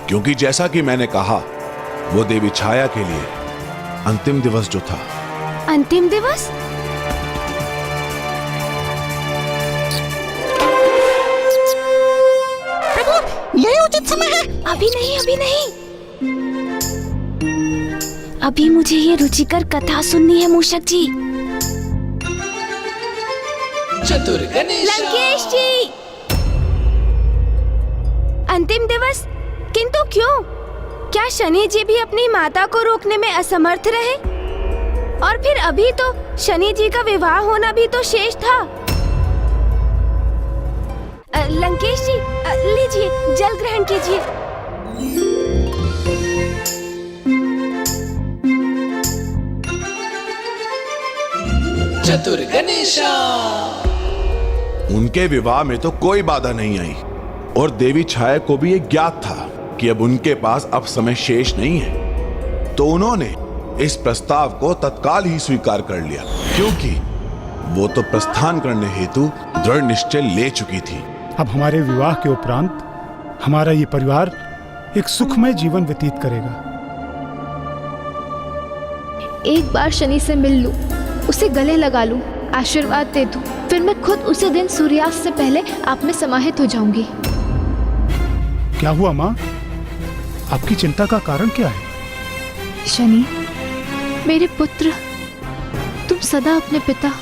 [SPEAKER 13] क्योंकि जैसा कि मैंने कहा, वो देवी छाया के लिए अंतिम दिवस जो था।
[SPEAKER 5] अंतिम दिवस?
[SPEAKER 11] प्रभु, यही उचित समय है।
[SPEAKER 5] अभी नहीं, अभी नहीं। अभी मुझे ये रुचिकर कथा सुननी है मूषक जी।
[SPEAKER 7] चतुर गणेश
[SPEAKER 5] लंकेश जी, अंतिम दिवस? किंतु क्यों? क्या शनि जी भी अपनी माता को रोकने में असमर्थ रहे? और फिर अभी तो शनि जी का विवाह होना भी तो शेष था। लंकेश जी, लीजिए, जल ग्रहण कीजिए।
[SPEAKER 7] चतुर गणेशा।
[SPEAKER 13] उनके विवाह में तो कोई बाधा नहीं आई और देवी छाया को भी ये ज्ञात था कि अब उनके पास अब समय शेष नहीं है। तो उन्होंने इस प्रस्ताव को तत्काल ही स्वीकार कर लिया, क्योंकि वो तो प्रस्थान करने हेतु दृढ़ निश्चय ले चुकी थी।
[SPEAKER 12] अब हमारे विवाह के उपरांत हमारा ये परिवार एक सुखमय जीवन व्यतीत करेगा।
[SPEAKER 1] एक बार शनि से मिल लूं, उसे गले लगा लूं, आशीर्वाद दे दूं, फिर मैं खुद उसी दिन सूर्यास्त से पहले आप में समाहित हो जाऊंगी।
[SPEAKER 12] क्या हुआ माँ? आपकी चिंता का कारण क्या है?
[SPEAKER 1] शनि, मेरे पुत्र, तुम सदा अपने पिता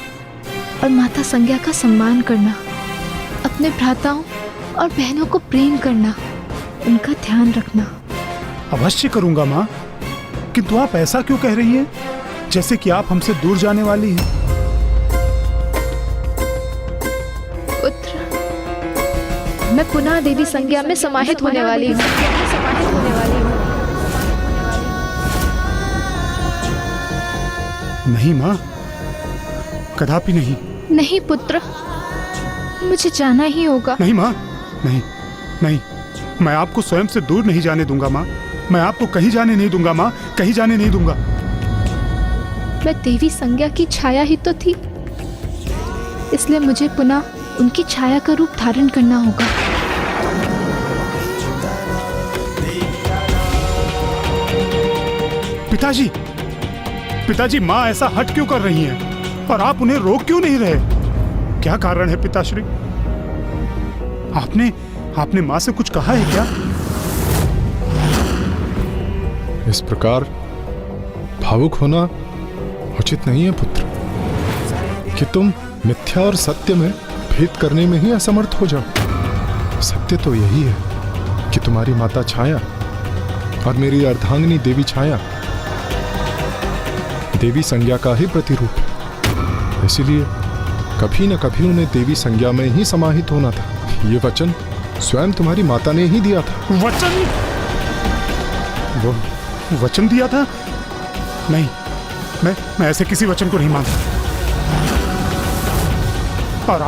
[SPEAKER 1] और माता संज्ञा का सम्मान करना। अपने भ्राताओं और बहनों को प्रेम करना, उनका ध्यान रखना।
[SPEAKER 12] अवश्य करूंगा माँ, किंतु आप ऐसा क्यों कह रही हैं, जैसे कि आप हमसे दूर जाने वाली हैं?
[SPEAKER 1] पुत्र, मैं पुनः देवी संज्ञा में समाहित होने वाली हूँ।
[SPEAKER 12] नहीं माँ, कदापि नहीं।
[SPEAKER 1] नहीं पुत्र, मुझे जाना ही होगा।
[SPEAKER 12] नहीं माँ, नहीं नहीं, मैं आपको स्वयं से दूर नहीं जाने दूंगा माँ। मैं आपको कहीं जाने नहीं दूंगा माँ, कहीं जाने नहीं दूंगा।
[SPEAKER 1] मैं देवी संज्ञा की छाया ही तो थी, इसलिए मुझे पुनः उनकी छाया का रूप धारण करना होगा।
[SPEAKER 12] पिताजी, पिताजी, माँ ऐसा हट क्यों कर रही हैं और आप उन्हें रोक क्यों नहीं रहे? क्या कारण है पिताश्री? आपने माँ से कुछ कहा है क्या?
[SPEAKER 9] इस प्रकार भावुक होना उचित नहीं है पुत्र, कि तुम मिथ्या और सत्य में भेद करने में ही असमर्थ हो जाओ। सत्य तो यही है कि तुम्हारी माता छाया और मेरी अर्धांगिनी देवी छाया देवी संज्ञा का ही प्रतिरूप है। इसीलिए कभी न कभी उन्हें देवी संज्ञा में ही समाहित होना था। ये वचन स्वयं तुम्हारी माता ने ही दिया था।
[SPEAKER 12] वचन? वो वचन दिया था? नहीं, मैं ऐसे किसी वचन को नहीं मानता। और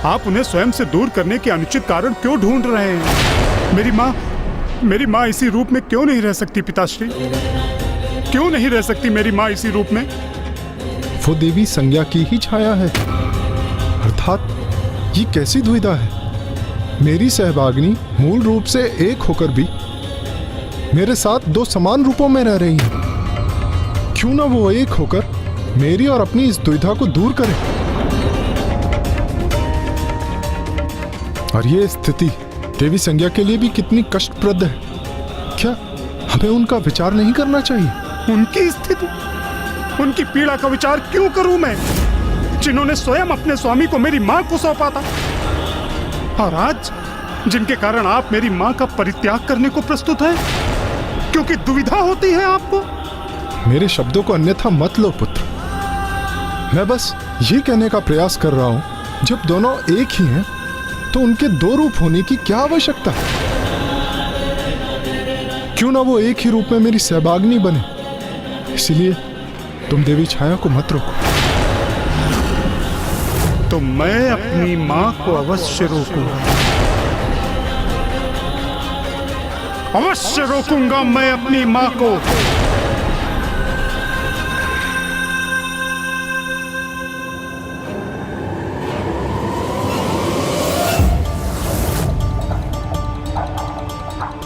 [SPEAKER 12] आप उन्हें स्वयं से दूर करने के अनुचित कारण क्यों ढूंढ रहे हैं? मेरी माँ इसी रूप में क्यों नहीं रह सकती पिताश्री? क्यों नहीं रह सकती मेरी माँ इसी रूप में?
[SPEAKER 9] वो देवी संज्ञा की ही छाया है। अर्थात ये कैसी दुविधा है? मेरी सहभागिनी मूल रूप से एक होकर भी मेरे साथ दो समान रूपों में रह रही हैं। क्यों ना वो एक होकर मेरी और अपनी इस दुविधा को दूर करे? और ये स्थिति देवी संज्ञा के लिए भी कितनी कष्टप्रद है। क्या हमें उनका विचार नहीं करना चाहिए?
[SPEAKER 12] उनकी स्थिति, उनकी पीड़ा का विचार क्यों करूं मैं, जिन्होंने स्वयं अपने स्वामी को मेरी मां को सौंपा था? और आज जिनके कारण आप मेरी मां का परित्याग करने को प्रस्तुत हैं, क्योंकि दुविधा होती है आपको?
[SPEAKER 9] मेरे शब्दों को अन्यथा मत लो पुत्र। मैं बस ये कहने का प्रयास कर रहा हूं, जब दोनों एक ही हैं तो उनके दो रूप होने की क्या आवश्यकता है? क्यों ना वो एक ही रूप में मेरी सहभागिनी बने? इसलिए तुम देवी छाया को मत रोको।
[SPEAKER 12] तो मैं अपनी मां को अवश्य रोकूंगा, अवश्य रोकूंगा मैं अपनी मां को।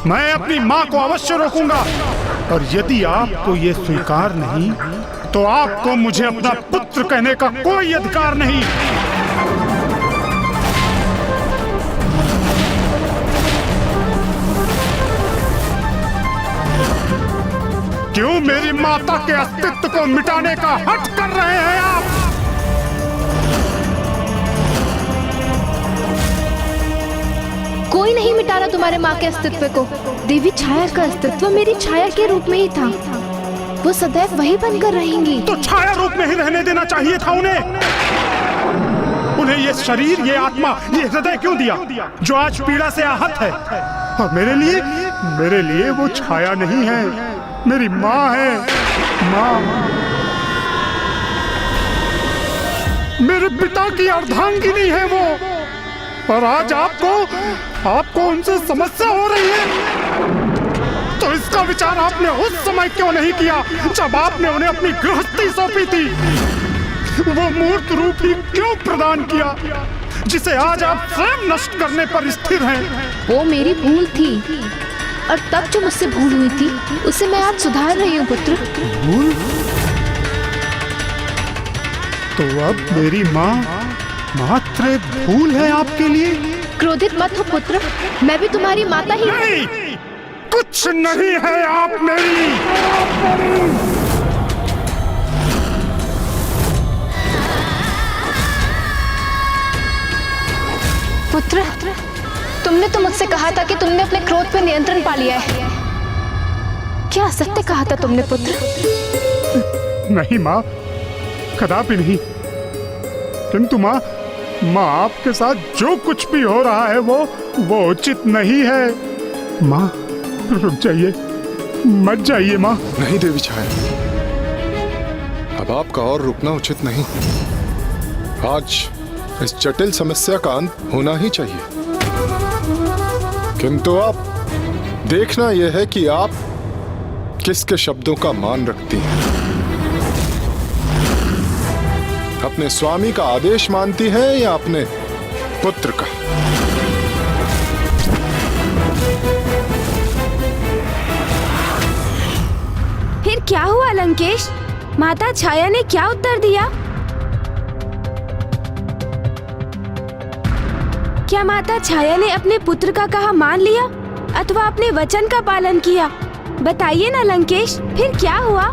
[SPEAKER 12] मैं अपनी मां को अवश्य रोकूंगा, और यदि आपको यह स्वीकार नहीं तो आपको मुझे अपना पुत्र कहने का कोई अधिकार नहीं। क्यों मेरी माता के अस्तित्व को मिटाने का हठ कर रहे हैं आप?
[SPEAKER 1] कोई नहीं मिटा रहा तुम्हारे माँ के अस्तित्व को। देवी छाया का अस्तित्व मेरी छाया के रूप में ही था, वो सदैव वही बनकर रहेंगी।
[SPEAKER 12] तो छाया रूप में ही रहने देना चाहिए था उन्हें ये शरीर, ये आत्मा, ये हृदय क्यों दिया जो आज पीड़ा से आहत है? और मेरे लिए वो छाया नहीं है, मेरी माँ है। माँ, मेरे पिता की अर्धांगिनी है वो। और आज आपको उनसे समस्या हो रही है, तो इसका विचार आपने उस समय क्यों नहीं किया जब आपने उन्हें अपनी गृहस्थी सौंपी थी? वो मूर्त रूप ही क्यों प्रदान किया जिसे आज आप स्वयं नष्ट करने पर स्थिर हैं?
[SPEAKER 1] वो मेरी भूल थी, और तब जो मुझसे भूल हुई थी उसे मैं आज सुधार रही हूँ पुत्र।
[SPEAKER 12] भूल? तो अब मेरी माँ मात्र भूल है आपके लिए?
[SPEAKER 1] क्रोधित मत हो पुत्र, मैं भी तुम्हारी माता ही।
[SPEAKER 12] नहीं, कुछ नहीं है आप मेरी।
[SPEAKER 1] पुत्र, तुमने तो मुझसे कहा था कि तुमने अपने क्रोध पर नियंत्रण पा लिया है। क्या सत्य कहा था तुमने पुत्र?
[SPEAKER 12] नहीं माँ, कदापि नहीं। किंतु माँ, आपके साथ जो कुछ भी हो रहा है वो उचित नहीं है। माँ रुक जाइए, मत जाइए माँ।
[SPEAKER 9] नहीं देवी छाया, अब आपका और रुकना उचित नहीं। आज इस जटिल समस्या का अंत होना ही चाहिए। किंतु आप देखना यह है कि आप किसके शब्दों का मान रखती हैं। अपने स्वामी का आदेश मानती हैं या अपने पुत्र का?
[SPEAKER 5] फिर क्या हुआ लंकेश? माता छाया ने क्या उत्तर दिया? क्या माता छाया ने अपने पुत्र का कहा मान लिया अथवा अपने वचन का पालन किया? बताइए ना लंकेश, फिर क्या हुआ?